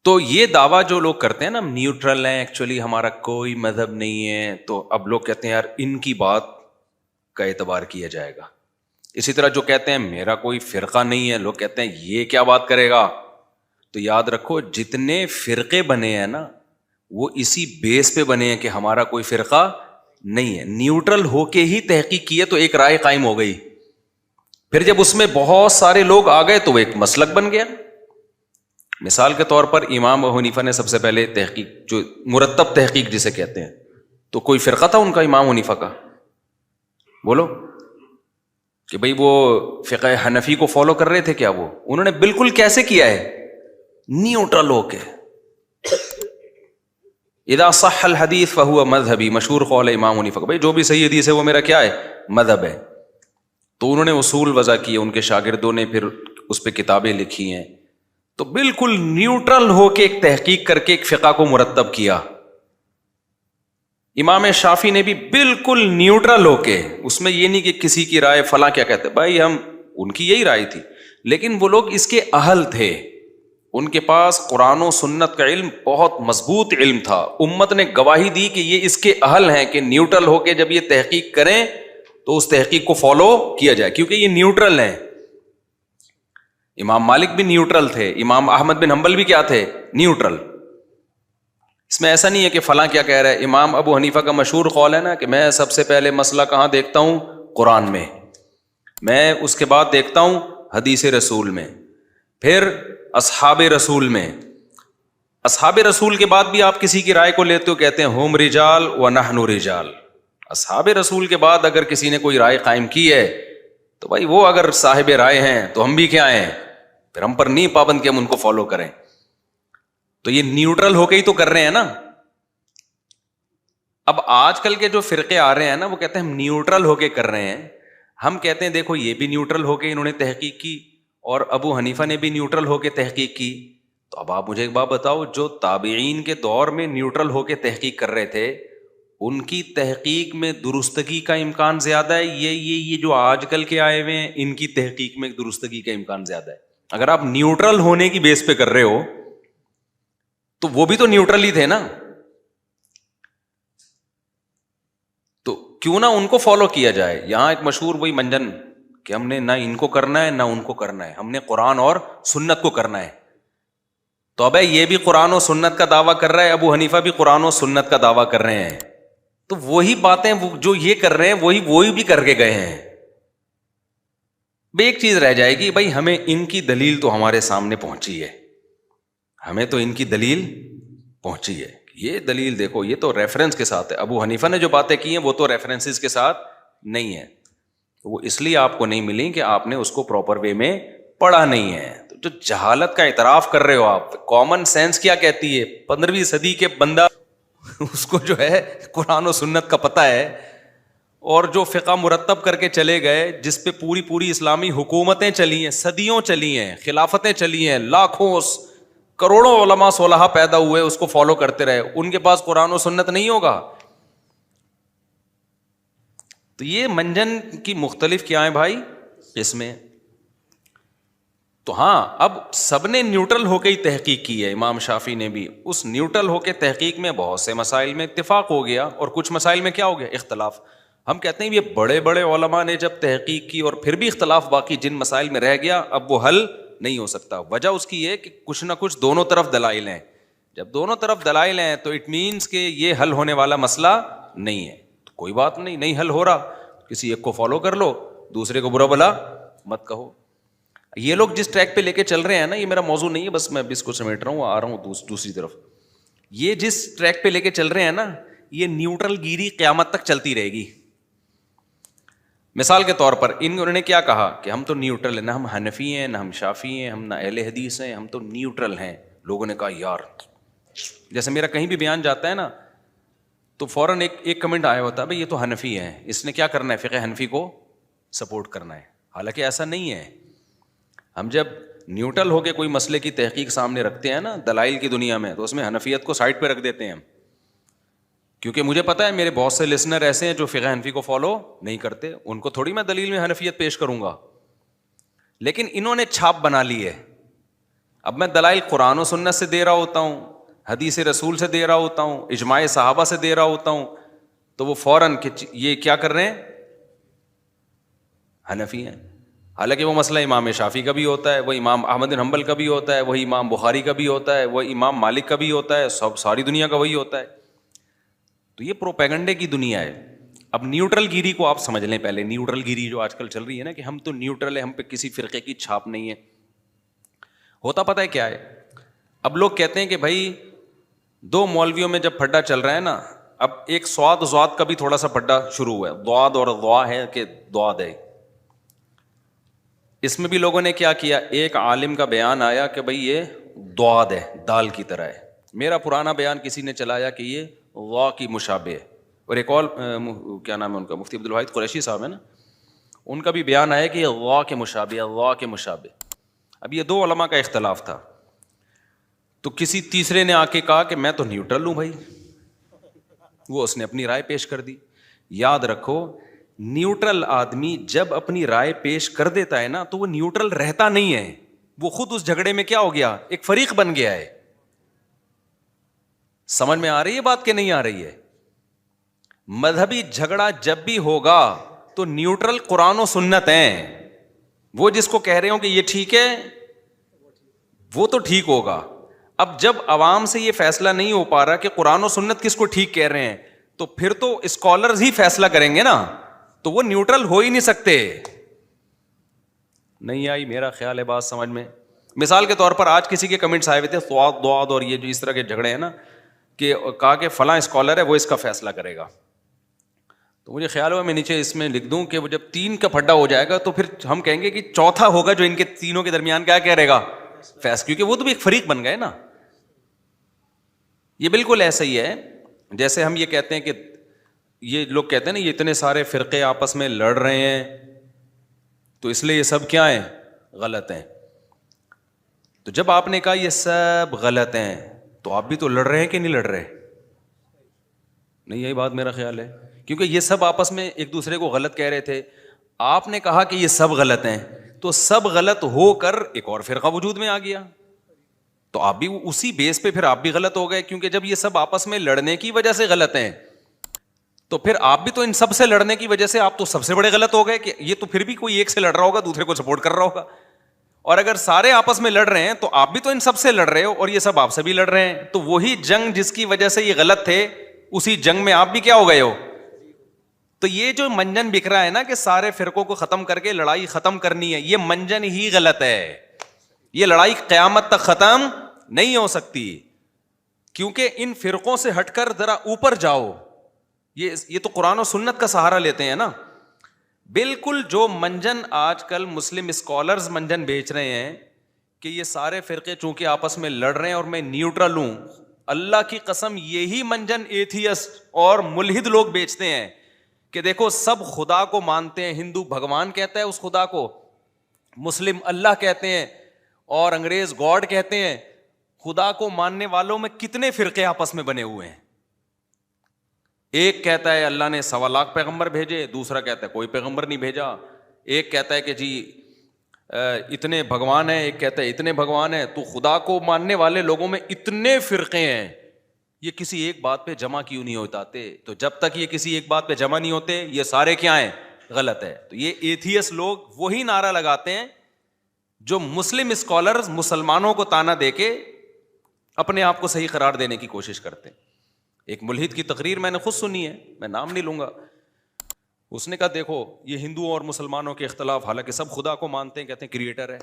تو یہ دعویٰ جو لوگ کرتے ہیں نا ہم نیوٹرل ہیں، ایکچولی ہمارا کوئی مذہب نہیں ہے، تو اب لوگ کہتے ہیں یار ان کی بات کا اعتبار کیا جائے گا. اسی طرح جو کہتے ہیں میرا کوئی فرقہ نہیں ہے، لوگ کہتے ہیں یہ کیا بات کرے گا. تو یاد رکھو جتنے فرقے بنے ہیں نا وہ اسی بیس پہ بنے ہیں کہ ہمارا کوئی فرقہ نہیں ہے. نیوٹرل ہو کے ہی تحقیق کی ہے تو ایک رائے قائم ہو گئی، پھر جب اس میں بہت سارے لوگ آ گئے تو وہ ایک مسلک بن گیا. مثال کے طور پر امام ابو حنیفہ نے سب سے پہلے تحقیق، جو مرتب تحقیق جسے کہتے ہیں، تو کوئی فرقہ تھا ان کا امام حنیفہ کا؟ بولو کہ بھئی وہ فقہ حنفی کو فالو کر رہے تھے کیا؟ وہ انہوں نے بالکل کیسے کیا ہے؟ نیوٹرل ہو کے. اذا صح الحدیث فہو مذہبی، مشہور قول امام حنیفہ کا، بھئی جو بھی صحیح حدیث ہے وہ میرا کیا ہے؟ مذہب ہے. تو انہوں نے اصول وضع کیے، ان کے شاگردوں نے پھر اس پہ کتابیں لکھی ہیں. تو بالکل نیوٹرل ہو کے ایک تحقیق کر کے ایک فقہ کو مرتب کیا. امام شافعی نے بھی بالکل نیوٹرل ہو کے، اس میں یہ نہیں کہ کسی کی رائے فلاں کیا کہتے، بھائی ہم ان کی یہی رائے تھی، لیکن وہ لوگ اس کے اہل تھے، ان کے پاس قرآن و سنت کا علم بہت مضبوط علم تھا. امت نے گواہی دی کہ یہ اس کے اہل ہیں کہ نیوٹرل ہو کے جب یہ تحقیق کریں تو اس تحقیق کو فالو کیا جائے، کیونکہ یہ نیوٹرل ہیں. امام مالک بھی نیوٹرل تھے، امام احمد بن حنبل بھی کیا تھے؟ نیوٹرل. اس میں ایسا نہیں ہے کہ فلاں کیا کہہ رہا ہے. امام ابو حنیفہ کا مشہور قول ہے نا کہ میں سب سے پہلے مسئلہ کہاں دیکھتا ہوں؟ قرآن میں، میں اس کے بعد دیکھتا ہوں حدیث رسول میں، پھر اصحاب رسول میں. اصحاب رسول کے بعد بھی آپ کسی کی رائے کو لیتے ہو، کہتے ہیں ہم رجال و نحن رجال. اصحاب رسول کے بعد اگر کسی نے کوئی رائے قائم کی ہے تو بھائی وہ اگر صاحب رائے ہیں تو ہم بھی کیا ہیں؟ پھر ہم پر نہیں پابند کہ ہم ان کو فالو کریں. تو یہ نیوٹرل ہو کے ہی تو کر رہے ہیں نا. اب آج کل کے جو فرقے آ رہے ہیں نا وہ کہتے ہیں ہم نیوٹرل ہو کے کر رہے ہیں. ہم کہتے ہیں دیکھو یہ بھی نیوٹرل ہو کے انہوں نے تحقیق کی اور ابو حنیفہ نے بھی نیوٹرل ہو کے تحقیق کی. تو اب آپ مجھے ایک بات بتاؤ، جو تابعین کے دور میں نیوٹرل ہو کے تحقیق کر رہے تھے ان کی تحقیق میں درستگی کا امکان زیادہ ہے، یہ جو آج کل کے آئے ہوئے ہیں ان کی تحقیق میں درستگی کا امکان زیادہ ہے؟ اگر آپ نیوٹرل ہونے کی بیس پہ کر رہے ہو تو وہ بھی تو نیوٹرل ہی تھے نا، تو کیوں نہ ان کو فالو کیا جائے. یہاں ایک مشہور وہی منجن کہ ہم نے نہ ان کو کرنا ہے نہ ان کو کرنا ہے، ہم نے قرآن اور سنت کو کرنا ہے. تو اب یہ بھی قرآن و سنت کا دعویٰ کر رہا ہے، ابو حنیفہ بھی قرآن و سنت کا دعویٰ کر رہے ہیں، تو وہی باتیں جو یہ کر رہے ہیں وہی بھی کر کے گئے ہیں. بھئی ایک چیز رہ جائے گی، بھائی ہمیں ان کی دلیل تو ہمارے سامنے پہنچی ہے، ہمیں تو ان کی دلیل پہنچی ہے. یہ دلیل دیکھو، یہ تو ریفرنس کے ساتھ ہے. ابو حنیفہ نے جو باتیں کی ہیں وہ تو ریفرنسز کے ساتھ نہیں ہے، وہ اس لیے آپ کو نہیں ملی کہ آپ نے اس کو پراپر وے میں پڑھا نہیں ہے. تو جو جہالت کا اعتراف کر رہے ہو آپ، کامن سینس کیا کہتی ہے؟ 15ویں صدی کے بندہ اس کو جو ہے قرآن و سنت کا پتہ ہے، اور جو فقہ مرتب کر کے چلے گئے جس پہ پوری اسلامی حکومتیں چلی ہیں، صدیوں چلی ہیں، خلافتیں چلی ہیں، لاکھوں کروڑوں علماء صلحاء پیدا ہوئے اس کو فالو کرتے رہے، ان کے پاس قرآن و سنت نہیں ہوگا؟ تو یہ منجن کی مختلف کیا ہیں بھائی قسمیں. تو ہاں اب سب نے نیوٹرل ہو کے ہی تحقیق کی ہے. امام شافعی نے بھی اس نیوٹرل ہو کے تحقیق میں بہت سے مسائل میں اتفاق ہو گیا اور کچھ مسائل میں کیا ہو گیا؟ اختلاف. ہم کہتے ہیں یہ بڑے بڑے علماء نے جب تحقیق کی اور پھر بھی اختلاف باقی جن مسائل میں رہ گیا اب وہ حل نہیں ہو سکتا. وجہ اس کی یہ کہ کچھ نہ کچھ دونوں طرف دلائل ہیں. جب دونوں طرف دلائل ہیں تو اٹ مینس کہ یہ حل ہونے والا مسئلہ نہیں ہے. تو کوئی بات نہیں حل ہو رہا، کسی ایک کو فالو کر لو، دوسرے کو برا بلا مت کہو. یہ لوگ جس ٹریک پہ لے کے چل رہے ہیں نا، یہ میرا موضوع نہیں ہے، بس میں اس کو سمیٹ رہا ہوں، آ رہا ہوں دوسری طرف. یہ جس ٹریک پہ لے کے چل رہے ہیں نا، یہ نیوٹرل گیری قیامت تک چلتی رہے گی. مثال کے طور پر انہوں نے کیا کہا کہ ہم تو نیوٹرل ہیں، نہ ہم حنفی ہیں نہ ہم شافعی ہیں، ہم نہ اہل حدیث ہیں، ہم تو نیوٹرل ہیں. لوگوں نے کہا یار، جیسے میرا کہیں بھی بیان جاتا ہے نا تو فوراً ایک کمنٹ آیا ہوتا ہے بھائی یہ تو حنفی ہے، اس نے کیا کرنا ہے؟ فقہ حنفی کو سپورٹ کرنا ہے. حالانکہ ایسا نہیں ہے. ہم جب نیوٹرل ہو کے کوئی مسئلے کی تحقیق سامنے رکھتے ہیں نا دلائل کی دنیا میں، تو اس میں حنفیت کو سائڈ پہ رکھ دیتے ہیں ہم، کیونکہ مجھے پتا ہے میرے بہت سے لسنر ایسے ہیں جو فقہ حنفی کو فالو نہیں کرتے، ان کو تھوڑی میں دلیل میں حنفیت پیش کروں گا. لیکن انہوں نے چھاپ بنا لی ہے، اب میں دلائل قرآن و سنت سے دے رہا ہوتا ہوں, حدیث رسول سے دے رہا ہوتا ہوں, اجماع صحابہ سے دے رہا ہوتا ہوں, تو وہ فوراً یہ کیا کر رہے ہیں, حنفی ہیں. حالانکہ وہ مسئلہ امام شافعی کا بھی ہوتا ہے, وہ امام احمد بن حنبل کا بھی ہوتا ہے, وہی امام بخاری کا بھی ہوتا ہے, وہ امام مالک کا بھی ہوتا ہے, ساری دنیا کا وہی ہوتا ہے. تو یہ پروپیگنڈے کی دنیا ہے. اب نیوٹرل گیری کو آپ سمجھ لیں پہلے. نیوٹرل گیری جو آج کل چل رہی ہے نا کہ ہم تو نیوٹرل ہے, ہم پہ کسی فرقے کی چھاپ نہیں ہے. ہوتا پتہ ہے کیا ہے, اب لوگ کہتے ہیں کہ بھائی دو مولویوں میں جب پھڈا چل رہا ہے نا, اب ایک سواد ذات کا بھی تھوڑا سا پھڈا شروع ہوا ہے, ضاد اور ضوا ہے کہ ضاد ہے. اس میں بھی لوگوں نے کیا کیا, ایک عالم کا بیان آیا کہ بھائی یہ ضاد ہے, دال کی طرح ہے. میرا پرانا بیان کسی نے چلایا کہ یہ ضا کی مشابہ ہے. اور ایک اور کیا نام ہے ان کا, مفتی عبدالواحد قریشی صاحب ہے نا, ان کا بھی بیان آیا کہ یہ ضا کے مشابہ ہے, ضا کے مشابہ. اب یہ دو علماء کا اختلاف تھا, تو کسی تیسرے نے آ کے کہا کہ میں تو نیوٹرل ہوں بھائی. وہ اس نے اپنی رائے پیش کر دی. یاد رکھو, نیوٹرل آدمی جب اپنی رائے پیش کر دیتا ہے نا تو وہ نیوٹرل رہتا نہیں ہے, وہ خود اس جھگڑے میں کیا ہو گیا, ایک فریق بن گیا ہے. سمجھ میں آ رہی ہے بات کہ نہیں آ رہی ہے؟ مذہبی جھگڑا جب بھی ہوگا تو نیوٹرل قرآن و سنت ہیں. وہ جس کو کہہ رہے ہوں کہ یہ ٹھیک ہے وہ تو ٹھیک ہوگا. اب جب عوام سے یہ فیصلہ نہیں ہو پا رہا کہ قرآن و سنت کس کو ٹھیک کہہ رہے ہیں, تو پھر تو اسکالرز ہی فیصلہ کریں گے نا, تو وہ نیوٹرل ہو ہی نہیں سکتے. نہیں آئی میرا خیال ہے بات سمجھ میں؟ مثال کے طور پر آج کسی کے کمنٹس آئے ہوئے تھے سواد دواد اور یہ جو اس طرح کے جھگڑے ہیں نا, کہ کہا کہ فلاں اسکالر ہے وہ اس کا فیصلہ کرے گا. تو مجھے خیال ہوا میں نیچے اس میں لکھ دوں کہ وہ جب 3 کا پھڈا ہو جائے گا تو پھر ہم کہیں گے کہ چوتھا ہوگا جو ان کے تینوں کے درمیان کیا کرے گا, فیصلہ, کیونکہ وہ تو بھی ایک فریق بن گئے نا. یہ بالکل ایسا ہی ہے جیسے ہم یہ کہتے ہیں کہ یہ لوگ کہتے ہیں نا یہ اتنے سارے فرقے آپس میں لڑ رہے ہیں تو اس لیے یہ سب کیا ہیں, غلط ہیں. تو جب آپ نے کہا یہ سب غلط ہیں تو آپ بھی تو لڑ رہے ہیں کہ نہیں لڑ رہے؟ نہیں, یہی بات میرا خیال ہے, کیونکہ یہ سب آپس میں ایک دوسرے کو غلط کہہ رہے تھے. آپ نے کہا کہ یہ سب غلط ہیں تو سب غلط ہو کر ایک اور فرقہ وجود میں آ گیا, تو آپ بھی اسی بیس پہ پھر آپ بھی غلط ہو گئے. کیونکہ جب یہ سب آپس میں لڑنے کی وجہ سے غلط ہیں تو پھر آپ بھی تو ان سب سے لڑنے کی وجہ سے آپ تو سب سے بڑے غلط ہو گئے, کہ یہ تو پھر بھی کوئی ایک سے لڑ رہا ہوگا, دوسرے کو سپورٹ کر رہا ہوگا. اور اگر سارے آپس میں لڑ رہے ہیں تو آپ بھی تو ان سب سے لڑ رہے ہو اور یہ سب آپ سے بھی لڑ رہے ہیں. تو وہی جنگ جس کی وجہ سے یہ غلط تھے, اسی جنگ میں آپ بھی کیا ہو گئے ہو. تو یہ جو منجن بکھ رہا ہے نا کہ سارے فرقوں کو ختم کر کے لڑائی ختم کرنی ہے, یہ منجن ہی غلط ہے. یہ لڑائی قیامت تک ختم نہیں ہو سکتی, کیونکہ ان فرقوں سے ہٹ کر ذرا اوپر جاؤ. یہ تو قرآن و سنت کا سہارا لیتے ہیں نا. بالکل جو منجن آج کل مسلم اسکالرز منجن بیچ رہے ہیں کہ یہ سارے فرقے چونکہ آپس میں لڑ رہے ہیں اور میں نیوٹرل ہوں, اللہ کی قسم یہی منجن ایتھیسٹ اور ملحد لوگ بیچتے ہیں کہ دیکھو سب خدا کو مانتے ہیں. ہندو بھگوان کہتا ہے اس خدا کو, مسلم اللہ کہتے ہیں اور انگریز گاڈ کہتے ہیں. خدا کو ماننے والوں میں کتنے فرقے آپس میں بنے ہوئے ہیں. ایک کہتا ہے اللہ نے 1.25 لاکھ پیغمبر بھیجے, دوسرا کہتا ہے کوئی پیغمبر نہیں بھیجا. ایک کہتا ہے کہ جی اتنے بھگوان ہیں, ایک کہتا ہے اتنے بھگوان ہیں. تو خدا کو ماننے والے لوگوں میں اتنے فرقے ہیں, یہ کسی ایک بات پہ جمع کیوں نہیں ہوتے؟ تو جب تک یہ کسی ایک بات پہ جمع نہیں ہوتے یہ سارے کیا ہیں, غلط ہے. تو یہ ایتھیس لوگ وہی نعرہ لگاتے ہیں جو مسلم اسکالرز مسلمانوں کو تانا دے کے اپنے آپ کو صحیح قرار دینے کی کوشش کرتے ہیں. ایک ملحد کی تقریر میں نے خود سنی ہے, میں نام نہیں لوں گا. اس نے کہا دیکھو یہ ہندوؤں اور مسلمانوں کے اختلاف, حالانکہ سب خدا کو مانتے ہیں, کہتے ہیں کریٹر ہے.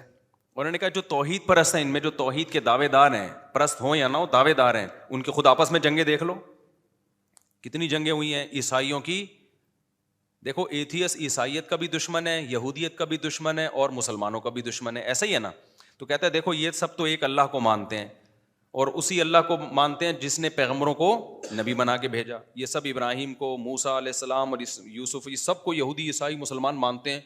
انہوں نے کہا جو توحید پرست ہیں, ان میں جو توحید کے دعوے دار ہیں, پرست ہوں یا نہ ہو دعوے دار ہیں, ان کے خود آپس میں جنگیں دیکھ لو, کتنی جنگیں ہوئی ہیں عیسائیوں کی. دیکھو ایتھیس عیسائیت کا بھی دشمن ہے, یہودیت کا بھی دشمن ہے اور مسلمانوں کا بھی دشمن ہے, ایسا ہی ہے نا. تو کہتا ہے دیکھو یہ سب تو ایک اللہ کو مانتے ہیں اور اسی اللہ کو مانتے ہیں جس نے پیغمبروں کو نبی بنا کے بھیجا. یہ سب ابراہیم کو, موسیٰ علیہ السلام اور یوسف, یہ سب کو یہودی عیسائی مسلمان مانتے ہیں.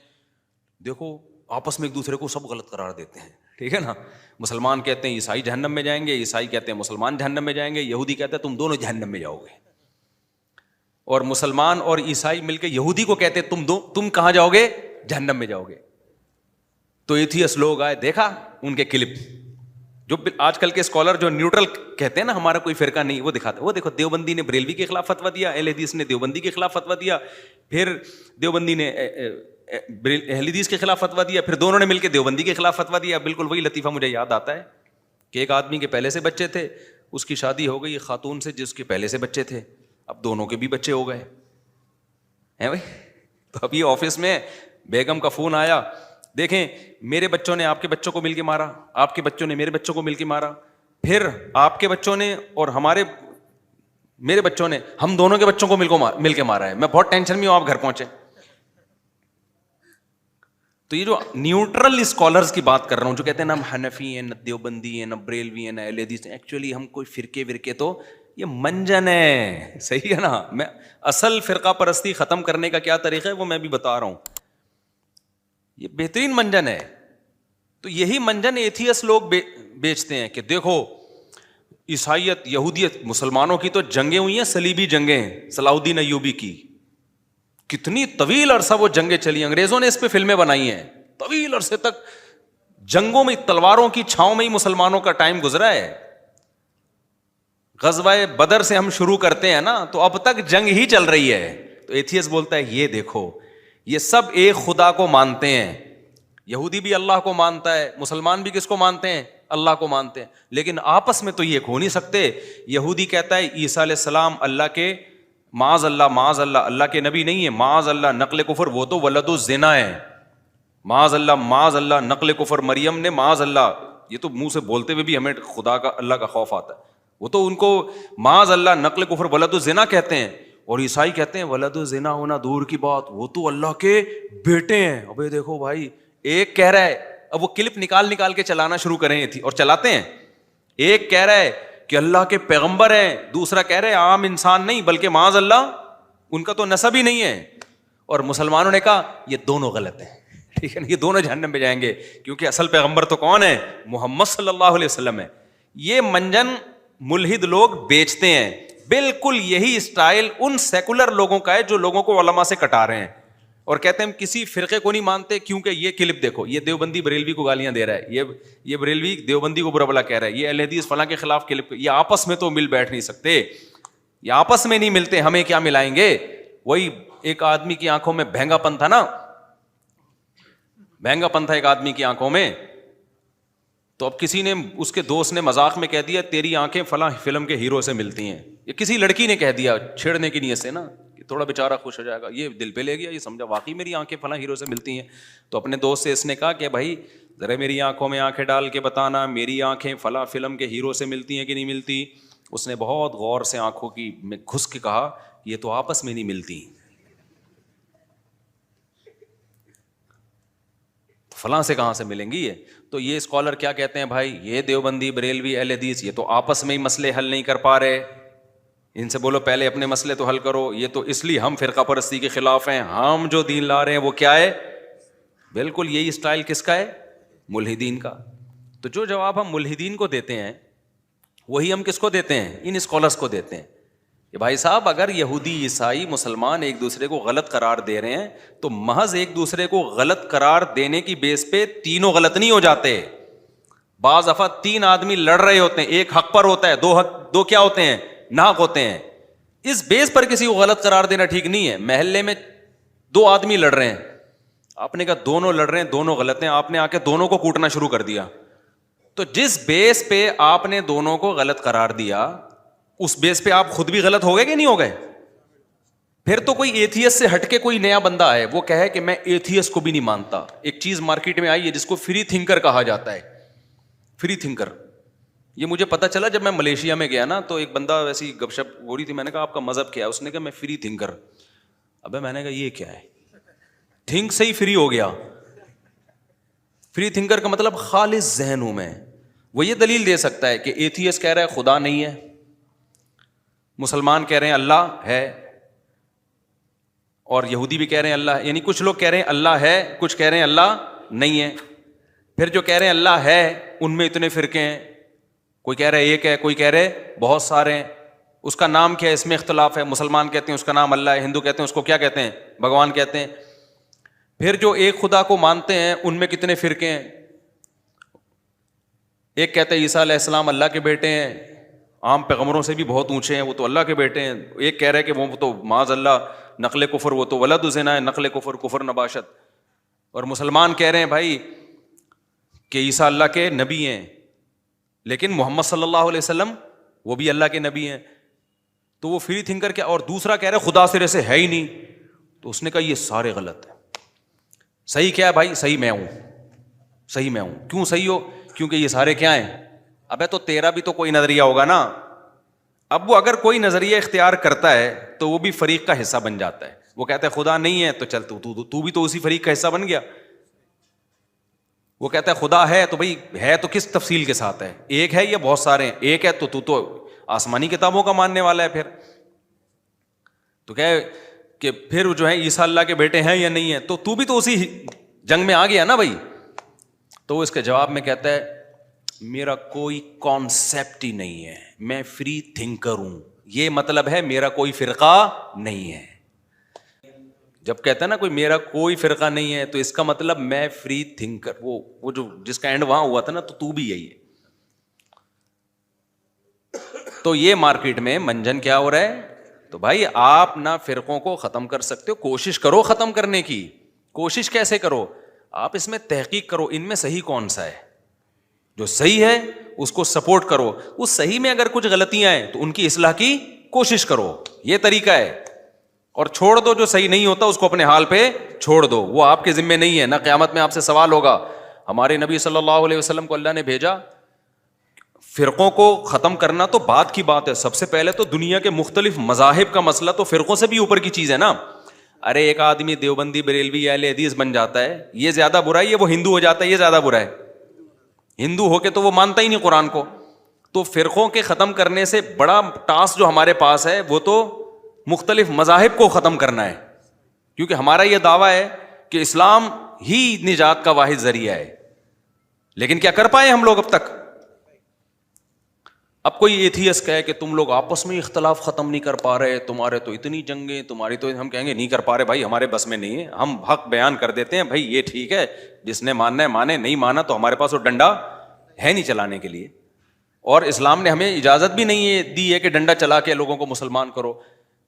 دیکھو آپس میں ایک دوسرے کو سب غلط قرار دیتے ہیں, ٹھیک ہے نا. مسلمان کہتے ہیں عیسائی جہنم میں جائیں گے, عیسائی کہتے ہیں مسلمان جہنم میں جائیں گے, یہودی کہتے ہیں تم دونوں جہنم میں جاؤ گے. اور مسلمان اور عیسائی مل کے یہودی کو کہتے ہیں تم کہاں جاؤ گے, جہنم میں جاؤ گے. تو ایتھیس لوگ آئے, دیکھا ان کے کلپ جو آج کل کے اسکالر جو نیوٹرل کہتے ہیں نا ہمارا کوئی فرقہ نہیں، وہ دکھاتے، وہ دیکھو دیوبندی نے بریلوی کے خلاف فتویٰ دیا، اہل حدیث نے دیوبندی کے خلاف فتویٰ دیا، پھر دیوبندی نے اہل حدیث کے خلاف فتویٰ دیا، پھر دونوں نے مل کے دیوبندی کے خلاف فتویٰ دیا. بالکل وہی لطیفہ مجھے یاد آتا ہے کہ ایک آدمی کے پہلے سے بچے تھے، اس کی شادی ہو گئی خاتون سے جس کے پہلے سے بچے تھے، اب دونوں کے بھی بچے ہو گئے ہیں بھائی. تو اب یہ آفس میں بیگم کا فون آیا، دیکھیں میرے بچوں نے آپ کے بچوں کو مل کے مارا، آپ کے بچوں نے میرے بچوں کو مل کے مارا، پھر آپ کے بچوں نے اور میرے بچوں نے ہم دونوں کے بچوں کو مل کے مارا ہے، میں بہت ٹینشن میں ہوں، آپ گھر پہنچے. تو یہ جو نیوٹرل اسکالرز کی بات کر رہا ہوں، جو کہتے ہیں نا ہم حنفی ہیں، نہ دیوبندی ہیں، نہ بریلوی ہیں، نہ اہل حدیث ہیں، ایکچولی ہم کوئی فرقے تو یہ منجن ہے، صحیح ہے نا. میں اصل فرقہ پرستی ختم کرنے کا کیا طریقہ ہے وہ میں بھی بتا رہا ہوں، یہ بہترین منجن ہے. تو یہی منجن ایتھیس لوگ بیچتے ہیں کہ دیکھو عیسائیت یہودیت مسلمانوں کی تو جنگیں ہوئی ہیں، صلیبی جنگیں صلاح الدین ایوبی کی، کتنی طویل عرصہ وہ جنگیں چلی، انگریزوں نے اس پہ فلمیں بنائی ہیں، طویل عرصے تک جنگوں میں تلواروں کی چھاؤں میں ہی مسلمانوں کا ٹائم گزرا ہے. غزوہ بدر سے ہم شروع کرتے ہیں نا تو اب تک جنگ ہی چل رہی ہے. تو ایتھیس بولتا ہے یہ دیکھو یہ سب ایک خدا کو مانتے ہیں، یہودی بھی اللہ کو مانتا ہے، مسلمان بھی کس کو مانتے ہیں؟ اللہ کو مانتے ہیں، لیکن آپس میں تو یہ ہو نہیں سکتے. یہودی کہتا ہے عیسیٰ علیہ السلام اللہ کے معاذ اللہ اللہ کے نبی نہیں ہے، معاذ اللہ نقل کفر، وہ تو ولد الزنا ہے، معاذ اللہ نقل کفر، مریم نے معاذ اللہ، یہ تو منہ سے بولتے ہوئے بھی ہمیں خدا کا اللہ کا خوف آتا ہے، وہ تو ان کو معاذ اللہ نقل کفر ولد الزنا کہتے ہیں. اور عیسائی کہتے ہیں ولد الزنا ہونا دور کی بات، وہ تو اللہ کے بیٹے ہیں. ابے دیکھو بھائی، ایک کہہ رہا ہے، اب وہ کلپ نکال کے چلانا شروع کریں تھی اور چلاتے ہیں، ایک کہہ رہا ہے کہ اللہ کے پیغمبر ہیں، دوسرا کہہ رہے ہیں عام انسان نہیں بلکہ معاذ اللہ ان کا تو نسب ہی نہیں ہے. اور مسلمانوں نے کہا یہ دونوں غلط ہیں، ٹھیک ہے نا، یہ دونوں جہنم میں جائیں گے کیونکہ اصل پیغمبر تو کون ہے؟ محمد صلی اللہ علیہ وسلم ہے. یہ منجن ملحد لوگ بیچتے ہیں. بالکل یہی اسٹائل ان سیکولر لوگوں کا ہے جو لوگوں کو علماء سے کٹا رہے ہیں اور کہتے ہیں ہم کسی فرقے کو نہیں مانتے کیونکہ یہ کلپ دیکھو، یہ دیوبندی بریلوی کو گالیاں دے رہا ہے، یہ بریلوی دیوبندی کو برا بلا کہہ رہا ہے، یہ اہل حدیث فلاں کے خلاف کلپ، یہ آپس میں تو مل بیٹھ نہیں سکتے، یہ آپس میں نہیں ملتے، ہمیں کیا ملائیں گے؟ وہی ایک آدمی کی آنکھوں میں بھینگا پن تھا نا، بھینگا پن تھا ایک آدمی کی آنکھوں میں، تو اب کسی نے اس کے دوست نے مذاق میں کہہ دیا تیری آنکھیں فلاں فلم کے ہیرو سے ملتی ہیں، یہ کسی لڑکی نے کہہ دیا چھیڑنے کی نیت سے نا، کہ تھوڑا بیچارہ خوش ہو جائے گا، یہ دل پہ لے گیا، یہ سمجھا واقعی میری آنکھیں فلاں ہیرو سے ملتی ہیں. تو اپنے دوست سے اس نے کہا کہ بھائی ذرا میری آنکھوں میں آنکھیں ڈال کے بتانا میری آنکھیں فلاں فلم کے ہیرو سے ملتی ہیں کہ نہیں ملتی. اس نے بہت غور سے آنکھوں کی میں گھس کے کہا یہ تو آپس میں نہیں ملتی، فلاں سے کہاں سے ملیں گی یہ؟ تو یہ اسکالر کیا کہتے ہیں بھائی، یہ دیوبندی بریلوی اہل حدیث یہ تو آپس میں ہی مسئلے حل نہیں کر پا رہے، ان سے بولو پہلے اپنے مسئلے تو حل کرو. یہ تو اس لیے ہم فرقہ پرستی کے خلاف ہیں، ہم جو دین لا رہے ہیں وہ کیا ہے؟ بالکل یہی اسٹائل کس کا ہے؟ ملحدین کا. تو جو جواب ہم ملحدین کو دیتے ہیں وہی ہم کس کو دیتے ہیں؟ ان اسکالرس کو دیتے ہیں کہ بھائی صاحب اگر یہودی عیسائی مسلمان ایک دوسرے کو غلط قرار دے رہے ہیں تو محض ایک دوسرے کو غلط قرار دینے کی بیس پہ تینوں غلط نہیں ہو جاتے. بعض دفعہ تین آدمی لڑ رہے ہوتے ہیں، ایک حق پر ہوتا ہے، دو کیا ہوتے ہیں؟ ناحق ہوتے ہیں. اس بیس پر کسی کو غلط قرار دینا ٹھیک نہیں ہے. محلے میں دو آدمی لڑ رہے ہیں، آپ نے کہا دونوں لڑ رہے ہیں دونوں غلط ہیں، آپ نے آ کے دونوں کو کوٹنا شروع کر دیا. تو جس بیس پہ آپ نے دونوں کو غلط قرار دیا اس بیس پہ آپ خود بھی غلط ہو گئے کہ نہیں ہو گئے؟ پھر تو کوئی ایتھیس سے ہٹ کے کوئی نیا بندہ ہے وہ کہے کہ میں ایتھیس کو بھی نہیں مانتا. ایک چیز مارکیٹ میں آئی ہے جس کو فری تھنکر کہا جاتا ہے. فری تھنکر یہ مجھے پتا چلا جب میں ملیشیا میں گیا نا، تو ایک بندہ ویسی گپ شپ ہو رہی تھی، میں نے کہا آپ کا مذہب کیا ہے؟ اس نے کہا میں فری تھنکر. ابے میں نے کہا یہ کیا ہے؟ تھنک سے ہی فری ہو گیا. فری تھنکر کا مطلب خالص ذہن ہوں میں. وہ یہ دلیل دے سکتا ہے کہ ایتھیس کہہ رہا ہے خدا نہیں ہے، مسلمان کہہ رہے ہیں اللہ ہے، اور یہودی بھی کہہ رہے ہیں اللہ ہے. یعنی کچھ لوگ کہہ رہے ہیں اللہ ہے، کچھ کہہ رہے ہیں اللہ نہیں ہے. پھر جو کہہ رہے ہیں اللہ ہے ان میں اتنے فرقے ہیں، کوئی کہہ رہے ایک ہے، کوئی کہہ رہے بہت سارے ہیں. اس کا نام کیا ہے اس میں اختلاف ہے. مسلمان کہتے ہیں اس کا نام اللہ ہے، ہندو کہتے ہیں اس کو کیا کہتے ہیں؟ بھگوان کہتے ہیں. پھر جو ایک خدا کو مانتے ہیں ان میں کتنے فرقے ہیں؟ ایک کہتے ہیں عیسیٰ علیہ السلام اللہ کے بیٹے ہیں، عام پیغمبروں سے بھی بہت اونچے ہیں، وہ تو اللہ کے بیٹے ہیں. ایک کہہ رہے کہ وہ تو معاذ اللہ نقل کفر، وہ تو ولد زنا ہے، نقل کفر، کفر نباشت. اور مسلمان کہہ رہے ہیں بھائی کہ عیسیٰ اللہ کے نبی ہیں، لیکن محمد صلی اللہ علیہ وسلم وہ بھی اللہ کے نبی ہیں. تو وہ فری تھنکر کیا، اور دوسرا کہہ رہے خدا سرے سے ہے ہی نہیں. تو اس نے کہا یہ سارے غلط ہیں. صحیح کیا ہے بھائی؟ صحیح میں ہوں، صحیح میں ہوں. کیوں صحیح ہو؟ کیونکہ یہ سارے کیا ہیں. ابے تو تیرا بھی تو کوئی نظریہ ہوگا نا. اب وہ اگر کوئی نظریہ اختیار کرتا ہے تو وہ بھی فریق کا حصہ بن جاتا ہے. وہ کہتا ہے خدا نہیں ہے تو چل تو بھی تو اسی فریق کا حصہ بن گیا. وہ کہتا ہے خدا ہے تو بھائی ہے تو کس تفصیل کے ساتھ ہے، ایک ہے یا بہت سارے ہیں؟ ایک ہے تو آسمانی کتابوں کا ماننے والا ہے. پھر تو کہ پھر جو ہے عیسیٰ اللہ کے بیٹے ہیں یا نہیں ہیں، تو بھی تو اسی جنگ میں آ گیا نا بھائی. تو وہ اس کے جواب میں کہتا ہے میرا کوئی کانسیپٹ ہی نہیں ہے، میں فری تھنکر ہوں. یہ مطلب ہے میرا کوئی فرقہ نہیں ہے. جب کہتا ہے نا کوئی میرا کوئی فرقہ نہیں ہے تو اس کا مطلب میں فری تھنکر. وہ جو جس کا اینڈ وہاں ہوا تھا نا، تو بھی یہی ہے. تو یہ مارکیٹ میں منجن کیا ہو رہا ہے. تو بھائی آپ نہ فرقوں کو ختم کر سکتے ہو، کوشش کرو ختم کرنے کی. کوشش کیسے کرو؟ آپ اس میں تحقیق کرو ان میں صحیح کون سا ہے. جو صحیح ہے اس کو سپورٹ کرو. اس صحیح میں اگر کچھ غلطیاں ہیں تو ان کی اصلاح کی کوشش کرو. یہ طریقہ ہے. اور چھوڑ دو جو صحیح نہیں ہوتا اس کو اپنے حال پہ چھوڑ دو. وہ آپ کے ذمہ نہیں ہے. نہ قیامت میں آپ سے سوال ہوگا. ہمارے نبی صلی اللہ علیہ وسلم کو اللہ نے بھیجا، فرقوں کو ختم کرنا تو بعد کی بات ہے. سب سے پہلے تو دنیا کے مختلف مذاہب کا مسئلہ تو فرقوں سے بھی اوپر کی چیز ہے نا. ارے ایک آدمی دیوبندی، بریلوی یا اہل حدیث بن جاتا ہے، یہ زیادہ برا ہے یا وہ ہندو ہو جاتا ہے یہ زیادہ برا ہے؟ ہندو ہو کے تو وہ مانتا ہی نہیں قرآن کو. تو فرقوں کے ختم کرنے سے بڑا ٹاسک جو ہمارے پاس ہے وہ تو مختلف مذاہب کو ختم کرنا ہے. کیونکہ ہمارا یہ دعویٰ ہے کہ اسلام ہی نجات کا واحد ذریعہ ہے. لیکن کیا کر پائے ہم لوگ اب تک؟ اب کوئی ایتھیسٹ کہے کہ تم لوگ آپس میں اختلاف ختم نہیں کر پا رہے، تمہارے تو اتنی جنگیں، تمہاری تو، ہم کہیں گے نہیں کر پا رہے بھائی، ہمارے بس میں نہیں ہے. ہم حق بیان کر دیتے ہیں بھائی یہ ٹھیک ہے، جس نے ماننا ہے مانے، نہیں مانا تو ہمارے پاس وہ ڈنڈا ہے نہیں چلانے کے لیے. اور اسلام نے ہمیں اجازت بھی نہیں دی ہے کہ ڈنڈا چلا کے لوگوں کو مسلمان کرو.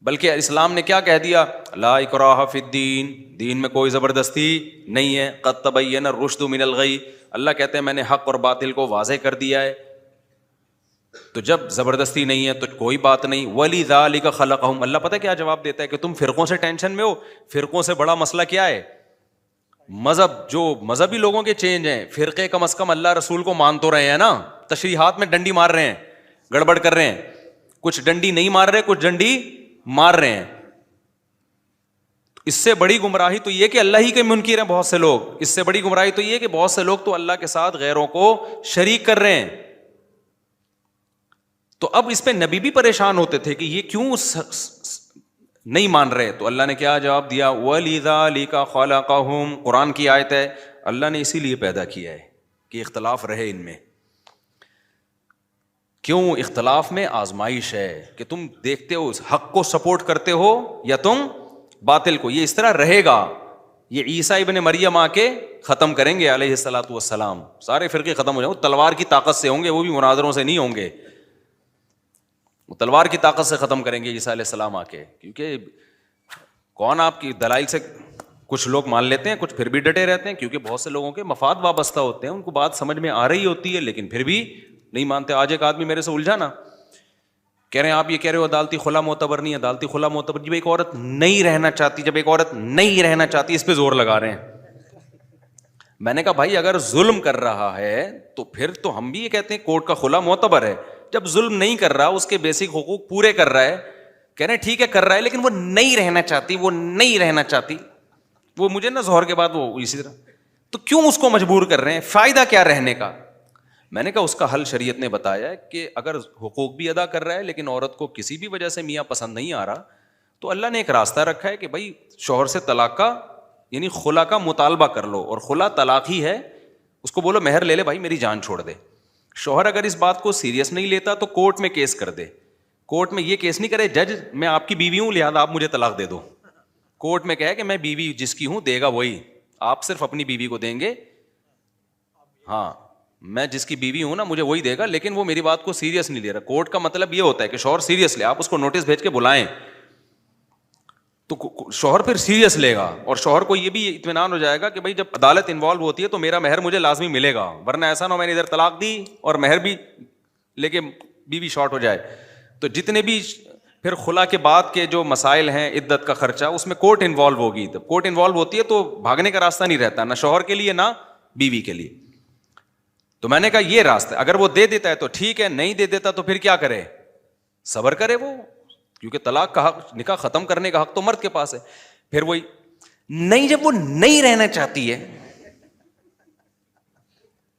بلکہ اسلام نے کیا کہہ دیا؟ لا اکراہ فی الدین، دین میں کوئی زبردستی نہیں ہے. قد تبین الرشد من الغی، اللہ کہتے ہیں میں نے حق اور باطل کو واضح کر دیا ہے. تو جب زبردستی نہیں ہے تو کوئی بات نہیں. وَلِذَٰلِكَ خَلَقَهُمْ، اللہ پتہ کیا جواب دیتا ہے کہ تم فرقوں سے ٹینشن میں ہو. فرقوں سے بڑا مسئلہ کیا ہے؟ مذہب. جو مذہبی لوگوں کے چینج ہیں، فرقے کم از کم اللہ رسول کو مان تو رہے ہیں نا. تشریحات میں ڈنڈی مار رہے ہیں، گڑبڑ کر رہے ہیں. کچھ ڈنڈی نہیں مار رہے، کچھ ڈنڈی مار رہے ہیں. اس سے بڑی گمراہی تو یہ کہ اللہ ہی کے منکر ہیں بہت سے لوگ. اس سے بڑی گمراہی تو یہ کہ بہت سے لوگ تو اللہ کے ساتھ غیروں کو شریک کر رہے ہیں. تو اب اس پہ نبی بھی پریشان ہوتے تھے کہ یہ کیوں نہیں مان رہے. تو اللہ نے کیا جواب دیا؟ وَلِذَٰلِكَ خَلَقَهُمْ، قرآن کی آیت ہے. اللہ نے اسی لیے پیدا کیا ہے کہ اختلاف رہے ان میں. کیوں؟ اختلاف میں آزمائش ہے کہ تم دیکھتے ہو حق کو سپورٹ کرتے ہو یا تم باطل کو. یہ اس طرح رہے گا. یہ عیسیٰ ابن مریم آ کے ختم کریں گے علیہ الصلوۃ والسلام. سارے فرقے ختم ہو جائیں. وہ تلوار کی طاقت سے ہوں گے، وہ بھی مناظروں سے نہیں ہوں گے. وہ تلوار کی طاقت سے ختم کریں گے عیسیٰ علیہ السلام آ کے. کیونکہ کون آپ کی دلائل سے کچھ لوگ مان لیتے ہیں، کچھ پھر بھی ڈٹے رہتے ہیں. کیونکہ بہت سے لوگوں کے مفاد وابستہ ہوتے ہیں، ان کو بات سمجھ میں آ رہی ہوتی ہے لیکن پھر بھی نہیں مانتے. آج ایک آدمی میرے سے الجھا نا، کہہ رہے ہیں آپ یہ کہہ رہے ہو عدالتی خلا معتبر نہیں. عدالتی خلا معتبر جب ایک عورت نہیں رہنا چاہتی، جب ایک عورت نہیں رہنا چاہتی اس پہ زور لگا رہے ہیں. میں نے کہا بھائی اگر ظلم کر رہا ہے تو پھر تو ہم بھی یہ کہتے ہیں کورٹ کا خلا معتبر ہے. جب ظلم نہیں کر رہا، اس کے بیسک حقوق پورے کر رہا ہے، کہہ رہے ہیں ٹھیک ہے کر رہا ہے لیکن وہ نہیں رہنا چاہتی، وہ نہیں رہنا چاہتی. وہ مجھے نا ظہر کے بعد وہ اسی طرح، تو کیوں اس کو مجبور کر رہے ہیں؟ فائدہ کیا رہنے کا؟ میں نے کہا اس کا حل شریعت نے بتایا ہے کہ اگر حقوق بھی ادا کر رہا ہے لیکن عورت کو کسی بھی وجہ سے میاں پسند نہیں آ رہا، تو اللہ نے ایک راستہ رکھا ہے کہ بھائی شوہر سے طلاق کا یعنی خلا کا مطالبہ کر لو. اور خلا طلاق ہی ہے. اس کو بولو مہر لے لے بھائی میری جان چھوڑ دے. شوہر اگر اس بات کو سیریس نہیں لیتا تو کورٹ میں کیس کر دے. کورٹ میں یہ کیس نہیں کرے جج میں آپ کی بیوی ہوں لہٰذا آپ مجھے طلاق دے دو. کورٹ میں کہے کہ میں بیوی جس کی ہوں دے گا وہی، آپ صرف اپنی بیوی کو دیں گے. ہاں میں جس کی بیوی ہوں نا مجھے وہی دے گا, لیکن وہ میری بات کو سیریس نہیں لے رہا. کورٹ کا مطلب یہ ہوتا ہے کہ شوہر سیریس لے, آپ اس کو نوٹس بھیج کے بلائیں تو شوہر پھر سیریس لے گا, اور شوہر کو یہ بھی اطمینان ہو جائے گا کہ بھائی جب عدالت انوالو ہوتی ہے تو میرا مہر مجھے لازمی ملے گا, ورنہ ایسا نہ ہو میں نے ادھر طلاق دی اور مہر بھی لے کے بیوی شارٹ ہو جائے. تو جتنے بھی پھر خلا کے بعد کے جو مسائل ہیں, عدت کا خرچہ, اس میں کورٹ انوالو ہوگی. جب کورٹ انوالو ہوتی ہے تو بھاگنے کا راستہ نہیں رہتا, نہ شوہر کے لیے نہ بیوی کے لیے. تو میں نے کہا یہ راستہ, اگر وہ دے دیتا ہے تو ٹھیک ہے, نہیں دے دیتا تو پھر کیا کرے, صبر کرے وہ, کیونکہ طلاق کا حق, نکاح ختم کرنے کا حق تو مرد کے پاس ہے. پھر وہی نہیں, جب وہ نہیں رہنا چاہتی ہے,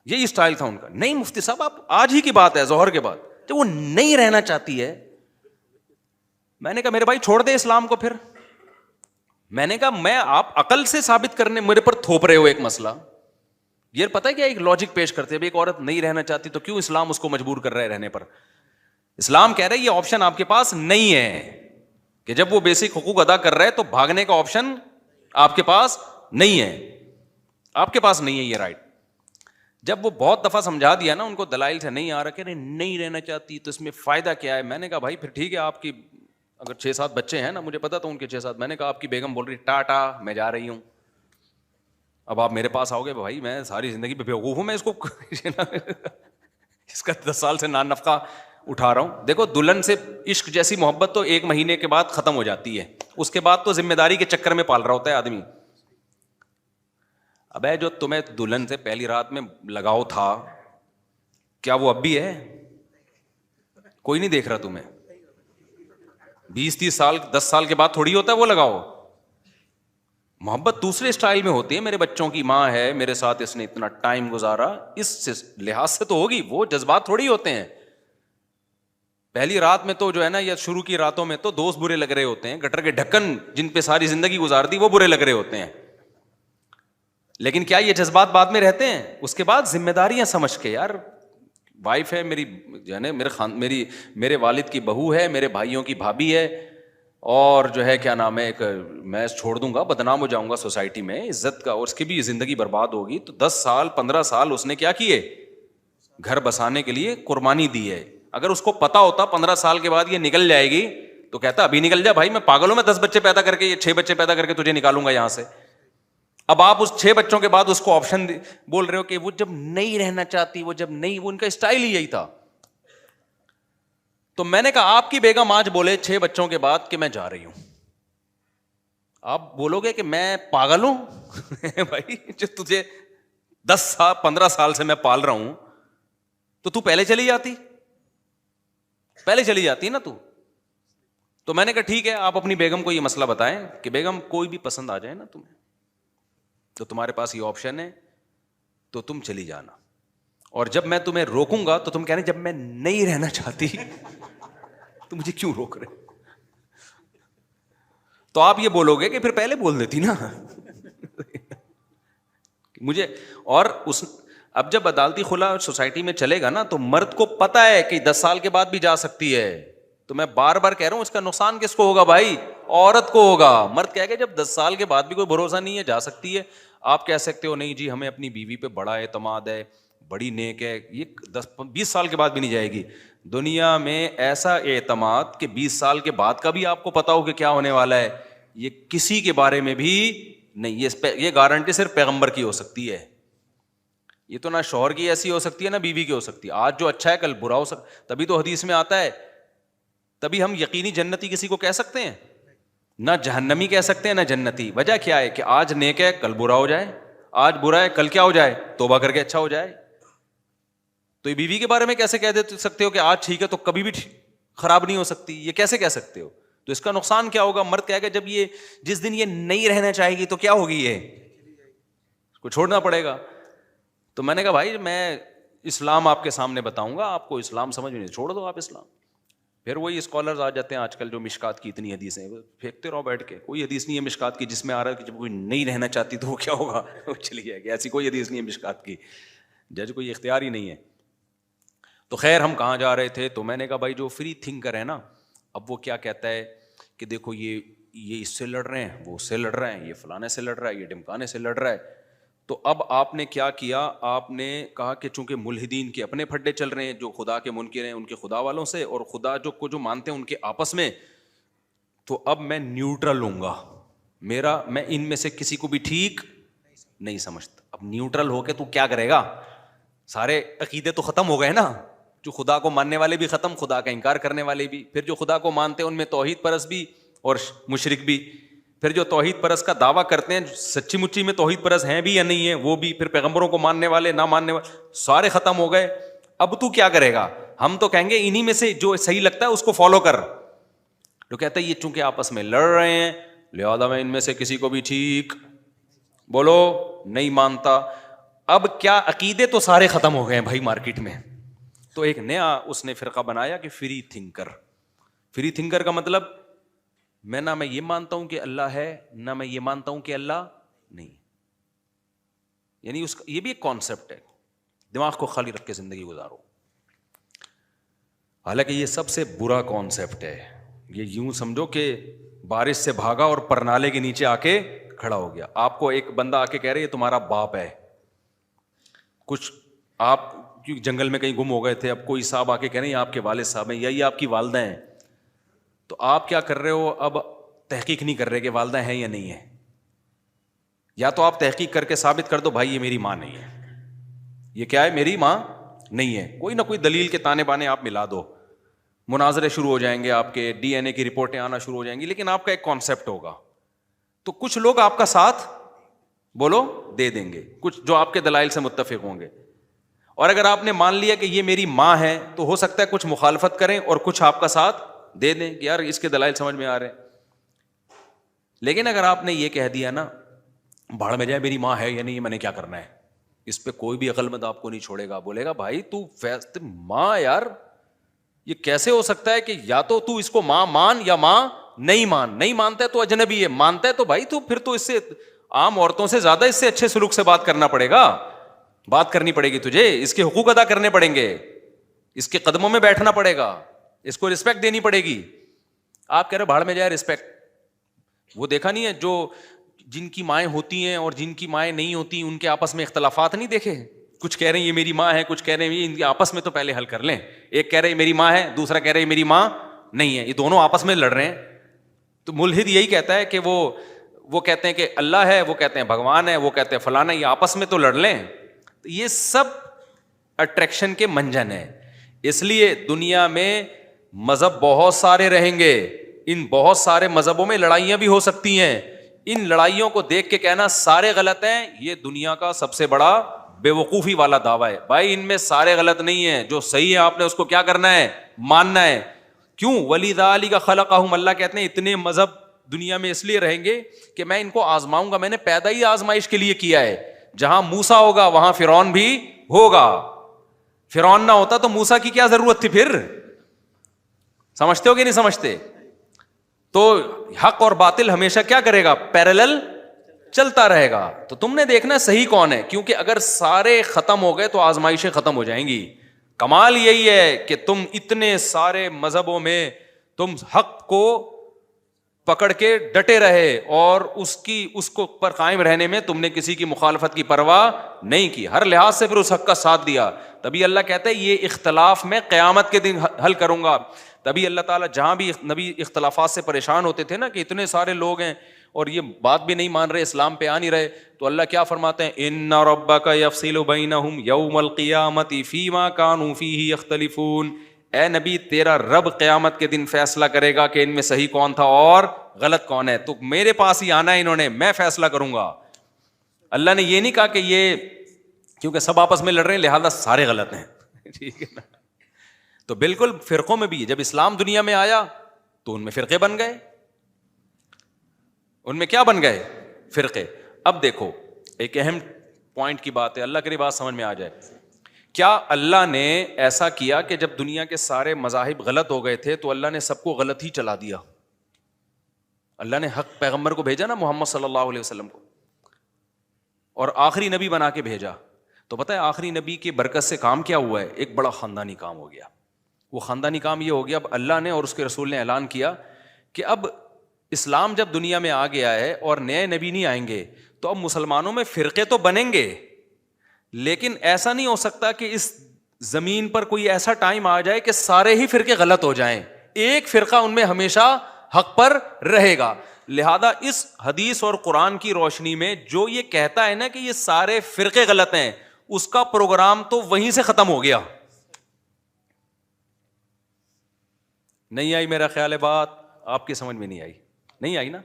یہی اسٹائل تھا ان کا. نہیں مفتی صاحب آپ آج ہی کی بات ہے, ظہر کے بعد, جب وہ نہیں رہنا چاہتی ہے, میں نے کہا میرے بھائی چھوڑ دے اسلام کو. پھر میں نے کہا میں, آپ عقل سے ثابت کرنے میرے پر تھوپ رہے ہو ایک مسئلہ. یہ پتہ ہے کیا ایک لاجک پیش کرتے ہیں, ایک عورت نہیں رہنا چاہتی تو کیوں اسلام اس کو مجبور کر رہا ہے رہنے پر. اسلام کہہ رہا ہے یہ آپشن آپ کے پاس نہیں ہے, کہ جب وہ بیسک حقوق ادا کر رہے تو بھاگنے کا آپشن آپ کے پاس نہیں ہے, آپ کے پاس نہیں ہے یہ رائٹ. جب وہ بہت دفعہ سمجھا دیا نا ان کو دلائل سے, نہیں آ رہا کہ نہیں رہنا چاہتی تو اس میں فائدہ کیا ہے. میں نے کہا بھائی پھر ٹھیک ہے, آپ کی اگر 6-7 بچے ہیں نا, مجھے پتا تھا ان کے 6-7, میں نے کہا آپ کی بیگم بول رہی ٹاٹا میں جا رہی ہوں, اب آپ میرے پاس آؤ گے, بھائی میں ساری زندگی پہ بیوقوف ہوں, میں اس کو اس کا 10 سال سے نان نفقہ اٹھا رہا ہوں. دیکھو دلہن سے عشق جیسی محبت تو 1 مہینے کے بعد ختم ہو جاتی ہے, اس کے بعد تو ذمہ داری کے چکر میں پال رہا ہوتا ہے آدمی. اب جو تمہیں دلہن سے پہلی رات میں لگاؤ تھا, کیا وہ اب بھی ہے؟ کوئی نہیں دیکھ رہا تمہیں. 20-30 سال 10 سال کے بعد تھوڑی ہوتا ہے وہ لگاؤ. محبت دوسرے اسٹائل میں ہوتی ہے. میرے بچوں کی ماں ہے, میرے ساتھ اس نے اتنا ٹائم گزارا, اس لحاظ سے تو ہوگی, وہ جذبات تھوڑی ہوتے ہیں. پہلی رات میں تو جو ہے نا, یا شروع کی راتوں میں تو دوست برے لگ رہے ہوتے ہیں, گٹر کے ڈھکن جن پہ ساری زندگی گزار دی وہ برے لگ رہے ہوتے ہیں. لیکن کیا یہ جذبات بعد میں رہتے ہیں؟ اس کے بعد ذمہ داریاں سمجھ کے, یار وائف ہے میری, جو ہے نا میرے والد کی بہو ہے, میرے بھائیوں کی بھابھی ہے, اور جو ہے کیا نام ہے, ایک میں چھوڑ دوں گا, بدنام ہو جاؤں گا سوسائٹی میں, عزت کا, اور اس کی بھی زندگی برباد ہوگی. تو 10 سال 15 سال اس نے کیا کیے, گھر بسانے کے لیے قربانی دی ہے. اگر اس کو پتا ہوتا 15 سال کے بعد یہ نکل جائے گی تو کہتا ابھی نکل جا بھائی, میں پاگل ہوں, میں 10 بچے پیدا کر کے, یہ 6 بچے پیدا کر کے تجھے نکالوں گا یہاں سے. اب آپ اس 6 بچوں کے بعد اس کو آپشن بول رہے ہو کہ وہ جب نہیں رہنا چاہتی, وہ جب نہیں, وہ ان کا اسٹائل ہی یہی تھا. تو میں نے کہا آپ کی بیگم آج بولے 6 بچوں کے بعد کہ میں جا رہی ہوں, آپ بولو گے کہ میں پاگل ہوں؟ بھائی جو تجھے 10 سال 15 سال سے میں پال رہا ہوں, تو پہلے چلی جاتی, پہلے چلی جاتی نا تو. تو میں نے کہا ٹھیک ہے, آپ اپنی بیگم کو یہ مسئلہ بتائیں کہ بیگم کوئی بھی پسند آ جائے نا تمہیں, تو تمہارے پاس یہ آپشن ہے, تو تم چلی جانا, اور جب میں تمہیں روکوں گا تو تم کہنا جب میں نہیں رہنا چاہتی تو مجھے کیوں روک رہے. تو آپ یہ بولو گے کہ پھر پہلے بول دیتی نا مجھے. اور اب جب عدالتی خلا سوسائٹی میں چلے گا نا, تو مرد کو پتا ہے کہ 10 سال کے بعد بھی جا سکتی ہے. تو میں بار بار کہہ رہا ہوں, اس کا نقصان کس کو ہوگا بھائی؟ عورت کو ہوگا. مرد کہہ کہ جب 10 سال کے بعد بھی کوئی بھروسہ نہیں ہے, جا سکتی ہے. آپ کہہ سکتے ہو نہیں جی ہمیں اپنی بیوی پہ بڑا اعتماد ہے, بڑی نیک ہے, یہ 10-20 سال کے بعد بھی نہیں جائے گی. دنیا میں ایسا اعتماد کہ 20 سال کے بعد کا بھی آپ کو پتا ہو کہ کیا ہونے والا ہے, یہ کسی کے بارے میں بھی نہیں. یہ گارنٹی صرف پیغمبر کی ہو سکتی ہے. یہ تو نہ شوہر کی ایسی ہو سکتی ہے نہ بیوی کی ہو سکتی ہے. آج جو اچھا ہے کل برا ہو سکتا, تبھی تو حدیث میں آتا ہے, تبھی ہم یقینی جنتی کسی کو کہہ سکتے ہیں, نہ جہنمی کہہ سکتے ہیں نہ جنتی. وجہ کیا ہے کہ آج نیک ہے کل برا ہو جائے, آج برا ہے کل کیا ہو جائے, توبہ کر کے اچھا ہو جائے. تو یہ بیوی کے بارے میں کیسے کہہ سکتے ہو کہ آج ٹھیک ہے تو کبھی بھی خراب نہیں ہو سکتی؟ یہ کیسے کہہ سکتے ہو؟ تو اس کا نقصان کیا ہوگا؟ مرد کہے گا جب یہ جس دن یہ نہیں رہنا چاہے گی تو کیا ہوگی, یہ اس کو چھوڑنا پڑے گا. تو میں نے کہا بھائی میں اسلام آپ کے سامنے بتاؤں گا, آپ کو اسلام سمجھ میں نہیں, چھوڑ دو آپ اسلام. پھر وہی اسکالرز آ جاتے ہیں آج کل جو مشکات کی اتنی حدیثیں پھینکتے رہو بیٹھ کے. کوئی حدیث نہیں ہے مشکات کی جس میں آ رہا ہے کہ جب کوئی نہیں رہنا چاہتی تو وہ کیا ہوگا, وہ چلی جائے گی. ایسی کوئی حدیث نہیں ہے مشکات کی, جج کوئی اختیار ہی نہیں ہے. تو خیر ہم کہاں جا رہے تھے؟ تو میں نے کہا بھائی جو فری تھنکر ہے نا, اب وہ کیا کہتا ہے کہ دیکھو یہ اس سے لڑ رہے ہیں, وہ اس سے لڑ رہے ہیں, یہ فلانے سے لڑ رہا ہے, یہ ڈمکانے سے لڑ رہا ہے, تو اب آپ نے کیا کیا, آپ نے کہا کہ چونکہ ملحدین کے اپنے پھڈے چل رہے ہیں, جو خدا کے منکر ہیں ان کے خدا والوں سے, اور خدا جو مانتے ہیں ان کے آپس میں, تو اب میں نیوٹرل ہوں گا, میں ان میں سے کسی کو بھی ٹھیک نہیں سمجھتا. اب نیوٹرل ہو کے تو کیا کرے گا؟ سارے عقیدے تو ختم ہو گئے نا, جو خدا کو ماننے والے بھی ختم, خدا کا انکار کرنے والے بھی, پھر جو خدا کو مانتے ہیں ان میں توحید پرست بھی اور مشرک بھی, پھر جو توحید پرست کا دعویٰ کرتے ہیں سچی مچی میں توحید پرست ہیں بھی یا نہیں ہیں وہ بھی, پھر پیغمبروں کو ماننے والے نہ ماننے والے, سارے ختم ہو گئے. اب تو کیا کرے گا؟ ہم تو کہیں گے انہی میں سے جو صحیح لگتا ہے اس کو فالو کر. جو کہتا ہے یہ چونکہ آپس میں لڑ رہے ہیں لہذا میں ان میں سے کسی کو بھی ٹھیک بولو نہیں مانتا. اب کیا عقیدے تو سارے ختم ہو گئے ہیں بھائی مارکیٹ میں, تو ایک نیا اس نے فرقہ بنایا کہ فری تھنکر. فری تھنکر کا مطلب نہ میں یہ مانتا ہوں کہ اللہ ہے, نہ میں یہ مانتا ہوں کہ اللہ نہیں. یعنی یہ بھی ایک کانسیپٹ ہے, دماغ کو خالی رکھ کے زندگی گزارو. حالانکہ یہ سب سے برا کانسیپٹ ہے. یہ یوں سمجھو کہ بارش سے بھاگا اور پرنالے کے نیچے آ کے کھڑا ہو گیا. آپ کو ایک بندہ آ کے کہہ رہے یہ تمہارا باپ ہے, کچھ آپ جنگل میں کہیں گم ہو گئے تھے, اب کوئی صاحب آ کے کہہ رہے ہیں یہ آپ کے والد صاحب ہیں یا یہ آپ کی والدہ ہیں, تو آپ کیا کر رہے ہو؟ اب تحقیق نہیں کر رہے کہ والدہ ہیں یا نہیں ہے, یا تو آپ تحقیق کر کے ثابت کر دو بھائی یہ میری ماں نہیں ہے, یہ کیا ہے میری ماں نہیں ہے, کوئی نہ کوئی دلیل کے تانے بانے آپ ملا دو, مناظرے شروع ہو جائیں گے آپ کے, ڈی این اے کی رپورٹیں آنا شروع ہو جائیں گی, لیکن آپ کا ایک کانسیپٹ ہوگا. تو کچھ لوگ آپ کا ساتھ بولو دے دیں گے, کچھ جو آپ کے دلائل سے متفق ہوں گے, اور اگر آپ نے مان لیا کہ یہ میری ماں ہے تو ہو سکتا ہے کچھ مخالفت کریں اور کچھ آپ کا ساتھ دے دیں کہ یار اس کے دلائل سمجھ میں آ رہے ہیں. لیکن اگر آپ نے یہ کہہ دیا نا بھاڑ میں جائے میری ماں ہے یا نہیں میں نے کیا کرنا ہے, اس پہ کوئی بھی عقل مند آپ کو نہیں چھوڑے گا, بولے گا بھائی تو ماں یار یہ کیسے ہو سکتا ہے کہ یا تو اس کو ماں مان یا ماں نہیں مان, نہیں مانتا ہے تو اجنبی ہے, مانتا ہے تو بھائی تو پھر تو اس سے عام عورتوں سے زیادہ اس سے اچھے سلوک سے بات کرنا پڑے گا, بات کرنی پڑے گی تجھے, اس کے حقوق ادا کرنے پڑیں گے, اس کے قدموں میں بیٹھنا پڑے گا, اس کو رسپیکٹ دینی پڑے گی. آپ کہہ رہے بھاڑ میں جائے رسپیکٹ, وہ دیکھا نہیں ہے جو جن کی مائیں ہوتی ہیں اور جن کی مائیں نہیں ہوتی ان کے آپس میں اختلافات نہیں دیکھے, کچھ کہہ رہے ہیں یہ میری ماں ہے, کچھ کہہ رہے ہیں ان کے آپس میں تو پہلے حل کر لیں, ایک کہہ رہے ہیں میری ماں ہے, دوسرا کہہ رہے ہیں میری ماں نہیں ہے, یہ دونوں آپس میں لڑ رہے ہیں. تو ملحد یہی کہتا ہے کہ وہ کہتے ہیں کہ اللہ ہے, وہ کہتے ہیں بھگوان ہے, وہ کہتے ہیں فلانا, یہ آپس میں تو لڑ لیں. یہ سب اٹریکشن کے منجن ہے. اس لیے دنیا میں مذہب بہت سارے رہیں گے, ان بہت سارے مذہبوں میں لڑائیاں بھی ہو سکتی ہیں. ان لڑائیوں کو دیکھ کے کہنا سارے غلط ہیں, یہ دنیا کا سب سے بڑا بے وقوفی والا دعویٰ ہے. بھائی ان میں سارے غلط نہیں ہیں, جو صحیح ہے آپ نے اس کو کیا کرنا ہے, ماننا ہے. کیوں؟ وَلِذَٰلِكَ خَلَقَهُمْ, اللہ کہتے ہیں اتنے مذہب دنیا میں اس لیے رہیں گے کہ میں ان کو آزماؤں گا, میں نے پیدا ہی آزمائش کے لیے کیا ہے. جہاں موسیٰ ہوگا وہاں فرعون بھی ہوگا, فرعون نہ ہوتا تو موسیٰ کی کیا ضرورت تھی پھر؟ سمجھتے ہو کہ نہیں سمجھتے؟ تو حق اور باطل ہمیشہ کیا کرے گا, پیرالل چلتا رہے گا. تو تم نے دیکھنا صحیح کون ہے, کیونکہ اگر سارے ختم ہو گئے تو آزمائشیں ختم ہو جائیں گی. کمال یہی ہے کہ تم اتنے سارے مذہبوں میں تم حق کو پکڑ کے ڈٹے رہے اور اس کو پر قائم رہنے میں تم نے کسی کی مخالفت کی پرواہ نہیں کی, ہر لحاظ سے پھر اس حق کا ساتھ دیا. تبھی اللہ کہتا ہے یہ اختلاف میں قیامت کے دن حل کروں گا. تبھی اللہ تعالیٰ جہاں بھی نبی اختلافات سے پریشان ہوتے تھے نا کہ اتنے سارے لوگ ہیں اور یہ بات بھی نہیں مان رہے, اسلام پہ آ نہیں رہے, تو اللہ کیا فرماتے ہیں, ان ربک یفصل بینہم یوم القیامۃ فیما کانوا فیہ یختلفون. اے نبی تیرا رب قیامت کے دن فیصلہ کرے گا کہ ان میں صحیح کون تھا اور غلط کون ہے, تو میرے پاس ہی آنا ہے انہوں نے, میں فیصلہ کروں گا. اللہ نے یہ نہیں کہا کہ یہ کیونکہ سب آپس میں لڑ رہے ہیں لہذا سارے غلط ہیں, ٹھیک ہے نا. تو بالکل فرقوں میں بھی جب اسلام دنیا میں آیا تو ان میں فرقے بن گئے, ان میں کیا بن گئے, فرقے. اب دیکھو ایک اہم پوائنٹ کی بات ہے, اللہ کی بات سمجھ میں آ جائے. کیا اللہ نے ایسا کیا کہ جب دنیا کے سارے مذاہب غلط ہو گئے تھے تو اللہ نے سب کو غلط ہی چلا دیا؟ اللہ نے حق پیغمبر کو بھیجا نا, محمد صلی اللہ علیہ وسلم کو, اور آخری نبی بنا کے بھیجا. تو پتہ ہے آخری نبی کی برکت سے کام کیا ہوا ہے, ایک بڑا خاندانی کام ہو گیا. وہ خاندانی کام یہ ہو گیا, اب اللہ نے اور اس کے رسول نے اعلان کیا کہ اب اسلام جب دنیا میں آ گیا ہے اور نئے نبی نہیں آئیں گے تو اب مسلمانوں میں فرقے تو بنیں گے، لیکن ایسا نہیں ہو سکتا کہ اس زمین پر کوئی ایسا ٹائم آ جائے کہ سارے ہی فرقے غلط ہو جائیں، ایک فرقہ ان میں ہمیشہ حق پر رہے گا. لہذا اس حدیث اور قرآن کی روشنی میں جو یہ کہتا ہے نا کہ یہ سارے فرقے غلط ہیں، اس کا پروگرام تو وہیں سے ختم ہو گیا. نہیں آئی میرا خیال ہے بات؟ آپ کی سمجھ میں نہیں آئی نا؟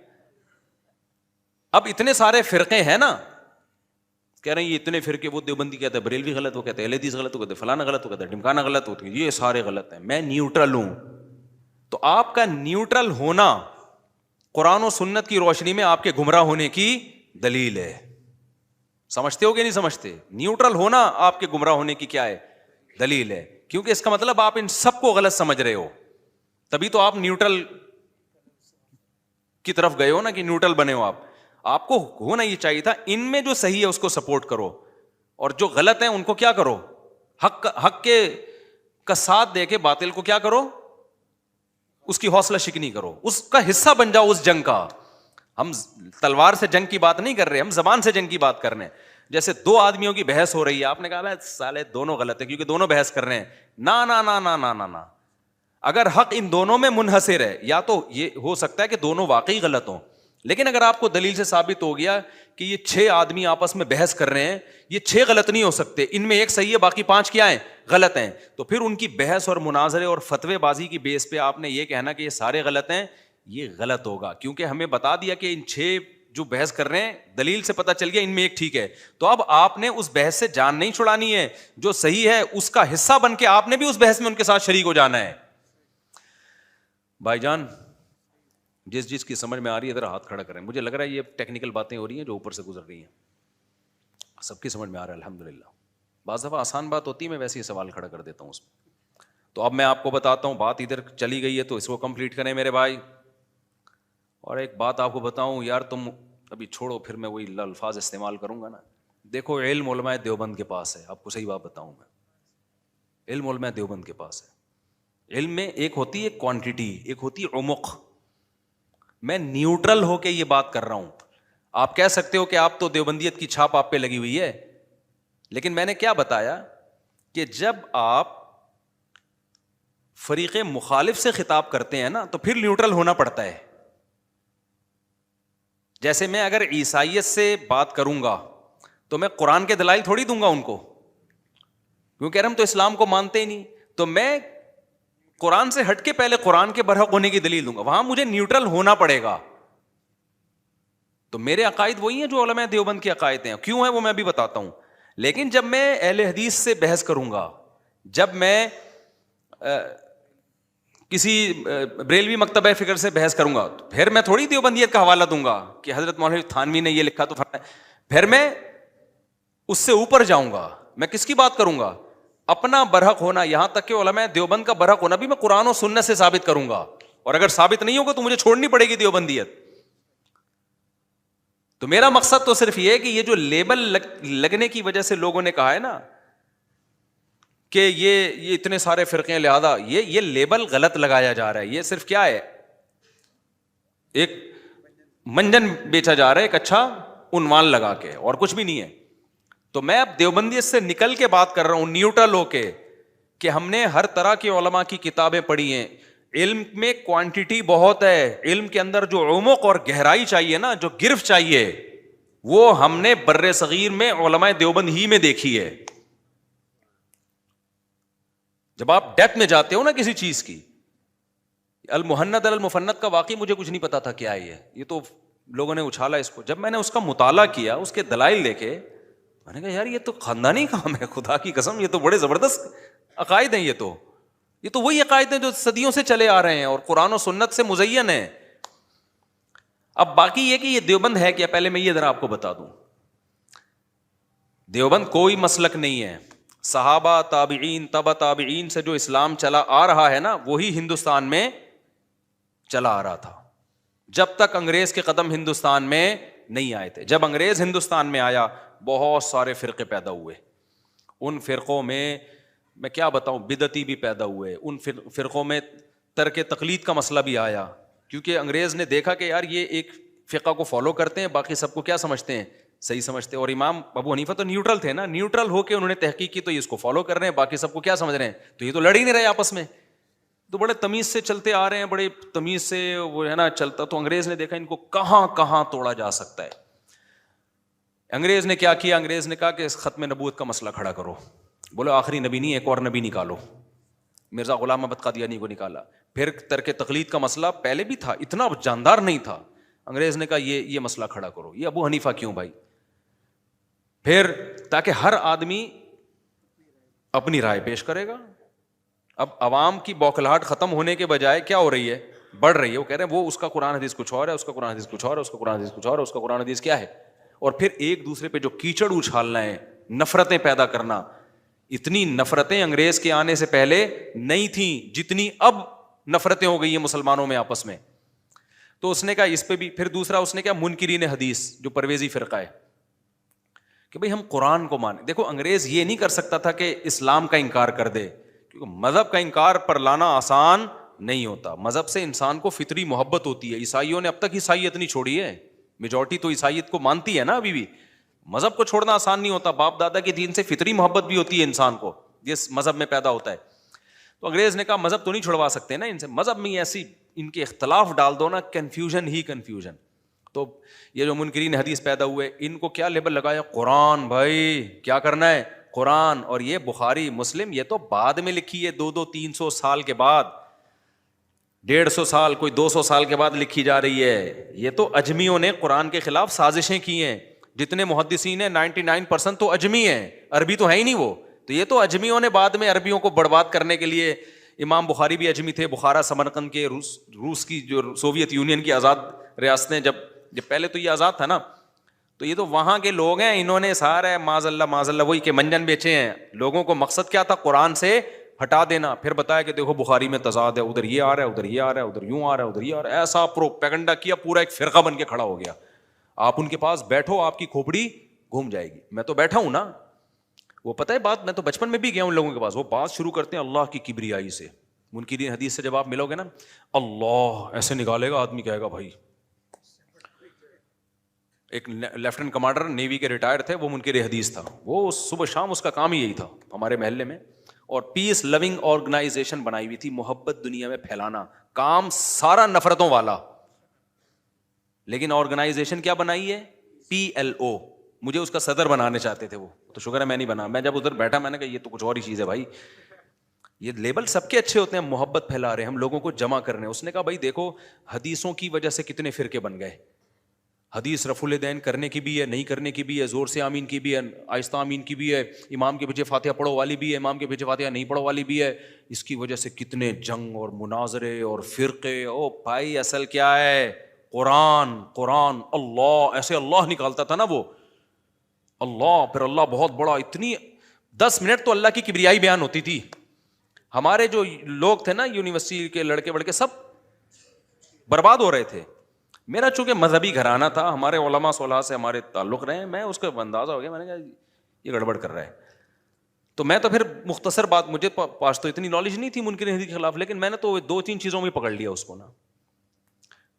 اب اتنے سارے فرقے ہیں نا، کہہ رہے ہیں یہ اتنے فرقے، وہ دیوبندی کہتے ہیں بریلوی غلط، وہ کہتے ہیں اہل حدیث غلط، وہ کہتے ہیں فلانا غلط، وہ کہتے ہیں ڈھمکانا غلط، ہوتی ہے یہ سارے غلط ہیں، میں نیوٹرل ہوں. تو آپ کا نیوٹرل ہونا قرآن و سنت کی روشنی میں آپ کے گمراہ ہونے کی دلیل ہے. سمجھتے ہو کہ نہیں سمجھتے؟ نیوٹرل ہونا آپ کے گمراہ ہونے کی کیا ہے؟ دلیل ہے. کیونکہ اس کا مطلب آپ ان سب کو غلط سمجھ رہے ہو، تبھی تو آپ نیوٹرل کی طرف گئے ہو نا، کہ نیوٹرل بنے ہو. آپ کو ہونا یہ چاہیے تھا ان میں جو صحیح ہے اس کو سپورٹ کرو، اور جو غلط ہیں ان کو کیا کرو، حق کے کا ساتھ دے کے باطل کو کیا کرو، اس کی حوصلہ شکنی کرو، اس کا حصہ بن جاؤ اس جنگ کا. ہم تلوار سے جنگ کی بات نہیں کر رہے، ہم زبان سے جنگ کی بات کر رہے ہیں. جیسے دو آدمیوں کی بحث ہو رہی ہے، آپ نے کہا سالے دونوں غلط ہیں کیونکہ دونوں بحث کر رہے ہیں. نا نا نا نا نا نا نا، اگر حق ان دونوں میں منحصر ہے، یا تو یہ ہو سکتا ہے کہ دونوں واقعی غلط ہوں، لیکن اگر آپ کو دلیل سے ثابت ہو گیا کہ یہ 6 آدمی آپس میں بحث کر رہے ہیں، یہ 6 غلط نہیں ہو سکتے، ان میں ایک صحیح ہے باقی 5 کیا ہیں؟ غلط ہیں، تو پھر ان کی بحث اور مناظرے اور فتوے بازی کی بیس پہ آپ نے یہ کہنا کہ یہ سارے غلط ہیں، یہ غلط ہوگا. کیونکہ ہمیں بتا دیا کہ ان 6 جو بحث کر رہے ہیں دلیل سے پتہ چل گیا ان میں ایک ٹھیک ہے. تو اب آپ نے اس بحث سے جان نہیں چھڑانی ہے، جو صحیح ہے اس کا حصہ بن کے آپ نے بھی اس بحث میں ان کے ساتھ شریک ہو جانا ہے. بھائی جان جس کی سمجھ میں آ رہی ہے ذرا ہاتھ کھڑا کریں. مجھے لگ رہا ہے یہ ٹیکنیکل باتیں ہو رہی ہیں جو اوپر سے گزر رہی ہیں، سب کی سمجھ میں آ رہا ہے الحمدللہ. بعض دفعہ آسان بات ہوتی ہے، میں ویسے ہی سوال کھڑا کر دیتا ہوں اس میں. تو اب میں آپ کو بتاتا ہوں، بات ادھر چلی گئی ہے تو اس کو کمپلیٹ کریں میرے بھائی. اور ایک بات آپ کو بتاؤں یار، تم ابھی چھوڑو پھر میں وہی الفاظ استعمال کروں گا نا. دیکھو علم علماء دیوبند کے پاس ہے، آپ کو صحیح بات بتاؤں میں، علم علماء دیوبند کے پاس ہے. علم میں ایک ہوتی ہے کوانٹٹی، ایک ہوتی ہے عمق. میں نیوٹرل ہو کے یہ بات کر رہا ہوں. آپ کہہ سکتے ہو کہ آپ تو دیوبندیت کی چھاپ آپ پہ لگی ہوئی ہے، لیکن میں نے کیا بتایا کہ جب آپ فریق مخالف سے خطاب کرتے ہیں نا تو پھر نیوٹرل ہونا پڑتا ہے. جیسے میں اگر عیسائیت سے بات کروں گا تو میں قرآن کے دلائل تھوڑی دوں گا ان کو، کیونکہ ہم تو اسلام کو مانتے ہی نہیں. تو میں قرآن سے ہٹ کے پہلے قرآن کے برحق ہونے کی دلیل دوں گا، وہاں مجھے نیوٹرل ہونا پڑے گا. تو میرے عقائد وہی ہیں جو علماء دیوبند کے عقائد ہیں. کیوں ہیں وہ میں بھی بتاتا ہوں. لیکن جب میں اہل حدیث سے بحث کروں گا، جب میں کسی بریلوی مکتبہ فکر سے بحث کروں گا، تو پھر میں تھوڑی دیوبندیت کا حوالہ دوں گا کہ حضرت مولانا تھانوی نے یہ لکھا تو پھر میں اس سے اوپر جاؤں گا. میں کس کی بات کروں گا؟ اپنا برحق ہونا. یہاں تک کہ علماء دیوبند کا برحق ہونا بھی میں قرآن و سنت سے ثابت کروں گا، اور اگر ثابت نہیں ہوگا تو مجھے چھوڑنی پڑے گی دیوبندیت. تو میرا مقصد تو صرف یہ ہے کہ یہ جو لیبل لگنے کی وجہ سے لوگوں نے کہا ہے نا کہ یہ اتنے سارے فرقے ہیں، لہذا یہ لیبل غلط لگایا جا رہا ہے. یہ صرف کیا ہے، ایک منجن بیچا جا رہا ہے، ایک اچھا عنوان لگا کے، اور کچھ بھی نہیں ہے. تو میں اب دیوبندیت سے نکل کے بات کر رہا ہوں نیوٹرل ہو کے، کہ ہم نے ہر طرح کے علماء کی کتابیں پڑھی ہیں. علم میں کوانٹٹی بہت ہے، علم کے اندر جو عمق اور گہرائی چاہیے نا، جو گرفت چاہیے، وہ ہم نے بر صغیر میں علماء دیوبند ہی میں دیکھی ہے. جب آپ ڈیپتھ میں جاتے ہو نا کسی چیز کی، المحند المفند کا واقعی مجھے کچھ نہیں پتا تھا کیا ہے یہ تو لوگوں نے اچھالا اس کو. جب میں نے اس کا مطالعہ کیا، اس کے دلائل دیکھے، میں نے کہا یار یہ تو خاندانی کام ہے، خدا کی قسم یہ تو بڑے زبردست عقائد ہیں. یہ تو وہی عقائد ہیں جو صدیوں سے چلے آ رہے ہیں اور قرآن و سنت سے مزین ہیں. اب باقی یہ کہ یہ دیوبند ہے کیا، پہلے میں یہ ذرا آپ کو بتا دوں. دیوبند کوئی مسلک نہیں ہے. صحابہ، تابعین، تبع تابعین سے جو اسلام چلا آ رہا ہے نا، وہی ہندوستان میں چلا آ رہا تھا جب تک انگریز کے قدم ہندوستان میں نہیں آئے تھے. جب انگریز ہندوستان میں آیا، بہت سارے فرقے پیدا ہوئے. ان فرقوں میں کیا بتاؤں، بدعتی بھی پیدا ہوئے. ان فرقوں میں ترک تقلید کا مسئلہ بھی آیا، کیونکہ انگریز نے دیکھا کہ یار یہ ایک فقہ کو فالو کرتے ہیں، باقی سب کو کیا سمجھتے ہیں، صحیح سمجھتے. اور امام ابو حنیفہ تو نیوٹرل تھے نا, نیوٹرل ہو کے انہوں نے تحقیق کی تو یہ اس کو فالو کر رہے ہیں, باقی سب کو کیا سمجھ رہے ہیں, تو یہ تو لڑ ہی نہیں رہے آپس میں, تو بڑے تمیز سے چلتے آ رہے ہیں, بڑے تمیز سے وہ ہے نا چلتا. تو انگریز نے دیکھا ان کو کہاں کہاں توڑا جا سکتا ہے. انگریز نے کیا کیا, انگریز نے کہا کہ اس ختم نبوت کا مسئلہ کھڑا کرو. بولو آخری نبی نہیں, ایک اور نبی نکالو. مرزا غلام احمد قادیانی کو نکالا. پھر ترک تقلید کا مسئلہ پہلے بھی تھا, اتنا جاندار نہیں تھا. انگریز نے کہا یہ مسئلہ کھڑا کرو. یہ ابو حنیفہ کیوں بھائی؟ پھر تاکہ ہر آدمی اپنی رائے پیش کرے گا. اب عوام کی بوکھلاہٹ ختم ہونے کے بجائے کیا ہو رہی ہے, بڑھ رہی ہے. وہ کہہ رہے ہیں وہ اس کا قرآن حدیث کچھ اور ہے, اس کا قرآن حدیث کچھ اور ہے, اس کا قرآن حدیث کچھ اور ہے, اس کا قرآن حدیث کیا ہے. اور پھر ایک دوسرے پہ جو کیچڑ اچھالنا ہے, نفرتیں پیدا کرنا. اتنی نفرتیں انگریز کے آنے سے پہلے نہیں تھیں جتنی اب نفرتیں ہو گئی ہیں مسلمانوں میں آپس میں. تو اس نے کہا اس پہ بھی. پھر دوسرا اس نے کیا, منکرین حدیث جو پرویزی فرقہ ہے کہ بھئی ہم قرآن کو مانیں. دیکھو انگریز یہ نہیں کر سکتا تھا کہ اسلام کا انکار کر دے, کیونکہ مذہب کا انکار پر لانا آسان نہیں ہوتا. مذہب سے انسان کو فطری محبت ہوتی ہے. عیسائیوں نے اب تک عیسائیت نہیں چھوڑی ہے, میجورٹی تو عیسائیت کو مانتی ہے نا ابھی بھی. مذہب کو چھوڑنا آسان نہیں ہوتا. باپ دادا کے دین سے فطری محبت بھی ہوتی ہے انسان کو جس مذہب میں پیدا ہوتا ہے. تو انگریز نے کہا مذہب تو نہیں چھڑوا سکتے نا ان سے, مذہب میں ایسی ان کے اختلاف ڈال دو نا, کنفیوژن ہی کنفیوژن. تو یہ جو منکرین حدیث پیدا ہوئے, ان کو کیا لیبل لگایا, قرآن. بھائی کیا کرنا ہے, قرآن. اور یہ بخاری مسلم یہ تو بعد میں لکھی ہے, 200-300 سال کے بعد, 150 سال, کوئی 200 سال کے بعد لکھی جا رہی ہے. یہ تو اجمیوں نے قرآن کے خلاف سازشیں کی ہیں. جتنے محدثین ہیں 99% تو اجمی ہیں, عربی تو ہے ہی نہیں وہ. تو یہ تو اجمیوں نے بعد میں عربیوں کو برباد کرنے کے لیے, امام بخاری بھی اجمی تھے, بخارا سمرقند کے روس کی جو سوویت یونین کی آزاد ریاستیں, جب پہلے تو یہ آزاد تھا نا, تو یہ تو وہاں کے لوگ ہیں, انہوں نے سارا معاذ اللہ وہی کے منجن بیچے ہیں لوگوں کو. مقصد کیا تھا, قرآن سے ہٹا دینا. پھر بتایا کہ دیکھو بخاری میں تضاد ہے, ادھر یہ آ رہا ہے, ادھر یہ آ رہا ہے, ادھر یوں آ رہا ہے, ادھر یہ آ رہا ہے. ایسا پروپیگنڈا کیا, پورا ایک فرقہ بن کے کھڑا ہو گیا. آپ ان کے پاس بیٹھو, آپ کی کھوپڑی گھوم جائے گی. میں تو بیٹھا ہوں نا, وہ پتہ ہے بات, میں تو بچپن میں بھی گیا ان لوگوں کے پاس. وہ بات شروع کرتے ہیں اللہ کی کبریائی سے. منکرین حدیث سے جب آپ ملو گے نا, اللہ ایسے نکالے گا آدمی, کہے گا بھائی. ایک لیفٹنٹ کمانڈر نیوی کے ریٹائر تھے, وہ منکر حدیث تھا. وہ صبح شام اس کا کام ہی یہی تھا ہمارے محلے میں. اور پیس لونگ آرگنائزیشن بنائی ہوئی تھی, محبت دنیا میں پھیلانا, کام سارا نفرتوں والا. لیکن آرگنائزیشن کیا بنائی ہے, PLO. مجھے اس کا صدر بنانے چاہتے تھے وہ, تو شکر ہے میں نہیں بنا. میں جب ادھر بیٹھا میں نے کہا یہ تو کچھ اور ہی چیز ہے بھائی. یہ لیبل سب کے اچھے ہوتے ہیں, محبت پھیلا رہے ہیں, ہم لوگوں کو جمع کر رہے ہیں. اس نے کہا بھائی دیکھو حدیثوں کی وجہ سے کتنے فرقے بن گئے. حدیث رفع الدین کرنے کی بھی ہے, نہیں کرنے کی بھی ہے, زور سے آمین کی بھی ہے, آہستہ آمین کی بھی ہے, امام کے پیچھے فاتحہ پڑھو والی بھی ہے, امام کے پیچھے فاتحہ نہیں پڑھو والی بھی ہے. اس کی وجہ سے کتنے جنگ اور مناظرے اور فرقے. او بھائی اصل کیا ہے, قرآن. قرآن اللہ, ایسے اللہ نکالتا تھا نا وہ, اللہ. پھر اللہ بہت بڑا, اتنی 10 منٹ تو اللہ کی کبریائی بیان ہوتی تھی. ہمارے جو لوگ تھے نا یونیورسٹی کے لڑکے وڑکے سب برباد ہو رہے تھے. میرا چونکہ مذہبی گھرانہ تھا, ہمارے علماء صلاح سے ہمارے تعلق رہے, میں اس کا اندازہ ہو گیا, میں نے کہا یہ گڑبڑ کر رہا ہے. تو میں تو پھر مختصر بات, مجھے پاس تو اتنی نالج نہیں تھی منکر حدیث کے خلاف, لیکن میں نے تو 2-3 چیزوں میں پکڑ لیا اس کو نا.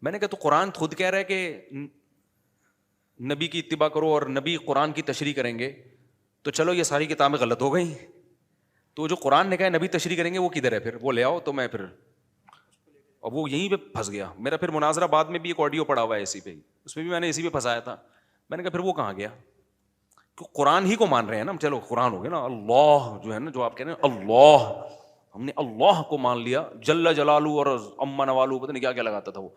میں نے کہا تو قرآن خود کہہ رہا ہے کہ نبی کی اتباع کرو اور نبی قرآن کی تشریح کریں گے, تو چلو یہ ساری کتابیں غلط ہو گئیں. تو جو قرآن نے کہا نبی تشریح کریں گے وہ کدھر ہے, پھر وہ لے آؤ. تو میں پھر اب وہ یہیں پہ پھنس گیا. میرا پھر مناظرہ بعد میں بھی ایک آڈیو پڑا ہوا ہے اسی پہ, اس میں بھی میں نے اسی پہ پھنسایا تھا. میں نے کہا پھر وہ کہاں گیا, قرآن ہی کو مان رہے ہیں نا, چلو قرآن ہو گیا نا. اللہ جو ہے نا, جو آپ کہہ رہے ہیں اللہ, ہم نے اللہ کو مان لیا, جل جلالہ اور اما نوالو, پتہ نہیں کیا کیا لگاتا تھا وہ.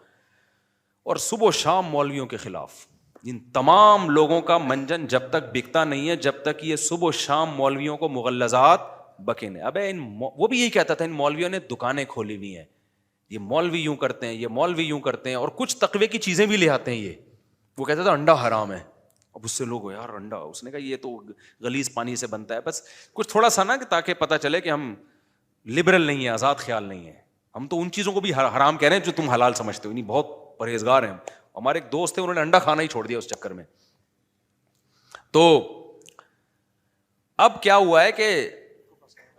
اور صبح و شام مولویوں کے خلاف. ان تمام لوگوں کا منجن جب تک بکتا نہیں ہے, جب تک یہ صبح و شام مولویوں کو مغلظات بکے نہیں. ابے وہ بھی یہی کہتا تھا ان مولویوں نے دکانیں کھولی ہوئی ہیں, یہ مولوی یوں کرتے ہیں, یہ مولوی یوں کرتے ہیں, اور کچھ تقوی کی چیزیں بھی لے آتے ہیں. یہ وہ کہتا تھا انڈا حرام ہے. اب اس سے لوگ یار انڈا, اس نے کہا یہ تو غلیظ پانی سے بنتا ہے. بس کچھ تھوڑا سا نا, کہ تاکہ پتہ چلے کہ ہم لبرل نہیں ہیں, آزاد خیال نہیں ہیں. ہم تو ان چیزوں کو بھی حرام کہہ رہے ہیں جو تم حلال سمجھتے ہو. نہیں, بہت پرہیزگار ہیں. ہمارے ایک دوست تھے, انہوں نے انڈا کھانا ہی چھوڑ دیا اس چکر میں. تو اب کیا ہوا ہے کہ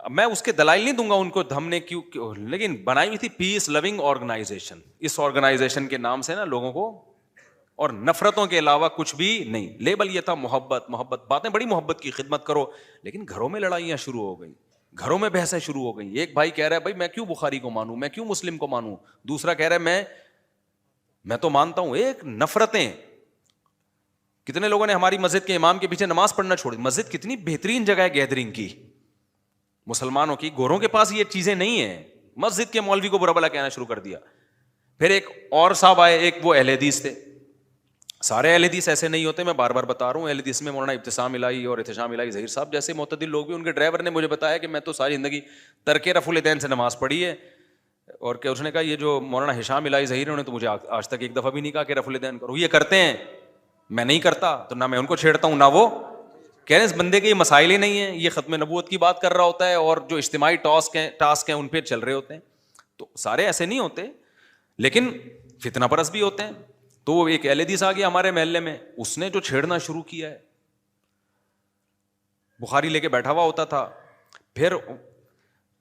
میں اس کے دلائل نہیں دوں گا ان کو ہم نے کیوں, لیکن بنائی ہوئی تھی پیس لونگ آرگنائزیشن. اس آرگنائزیشن کے نام سے نا لوگوں کو اور نفرتوں کے علاوہ کچھ بھی نہیں. لیبل یہ تھا محبت محبت, باتیں بڑی محبت کی, خدمت کرو, لیکن گھروں میں لڑائیاں شروع ہو گئی, گھروں میں بحثیں شروع ہو گئی. ایک بھائی کہہ رہا ہے بھائی میں کیوں بخاری کو مانوں, میں کیوں مسلم کو مانوں, دوسرا کہہ رہا ہے میں تو مانتا ہوں. ایک نفرتیں. کتنے لوگوں نے ہماری مسجد کے امام کے پیچھے نماز پڑھنا چھوڑی. مسجد کتنی بہترین جگہ ہے گیدرنگ کی مسلمانوں کی, گوروں کے پاس یہ چیزیں نہیں ہیں. مسجد کے مولوی کو برا بھلا کہنا شروع کر دیا. پھر ایک اور صاحب آئے, ایک وہ اہل حدیث تھے. سارے اہل حدیث ایسے نہیں ہوتے, میں بار بار بتا رہا ہوں. اہل حدیث میں مولانا ابتسام الہی اور احتشام الہی ظہیر صاحب جیسے معتدل لوگ بھی. ان کے ڈرائیور نے مجھے بتایا کہ میں تو ساری زندگی ترک رفع الیدین سے نماز پڑھی ہے, اور کہ اس نے کہا یہ جو مولانا ہشام الہی ظہیر انہوں نے تو مجھے آج تک ایک دفعہ بھی نہیں کہا کہ رفع الیدین کرو. یہ کرتے ہیں, میں نہیں کرتا, تو نہ میں ان کو چھیڑتا ہوں نہ وہ. کہہ رہے ہیں اس بندے کے یہ مسائل ہی نہیں ہیں, یہ ختم نبوت کی بات کر رہا ہوتا ہے اور جو اجتماعی ٹاسک ہیں ان پہ چل رہے ہوتے ہیں. تو سارے ایسے نہیں ہوتے, لیکن فتنہ پرست بھی ہوتے ہیں. تو وہ ایک اہل حدیث آ گیا ہمارے محلے میں, اس نے جو چھیڑنا شروع کیا ہے, بخاری لے کے بیٹھا ہوا ہوتا تھا, پھر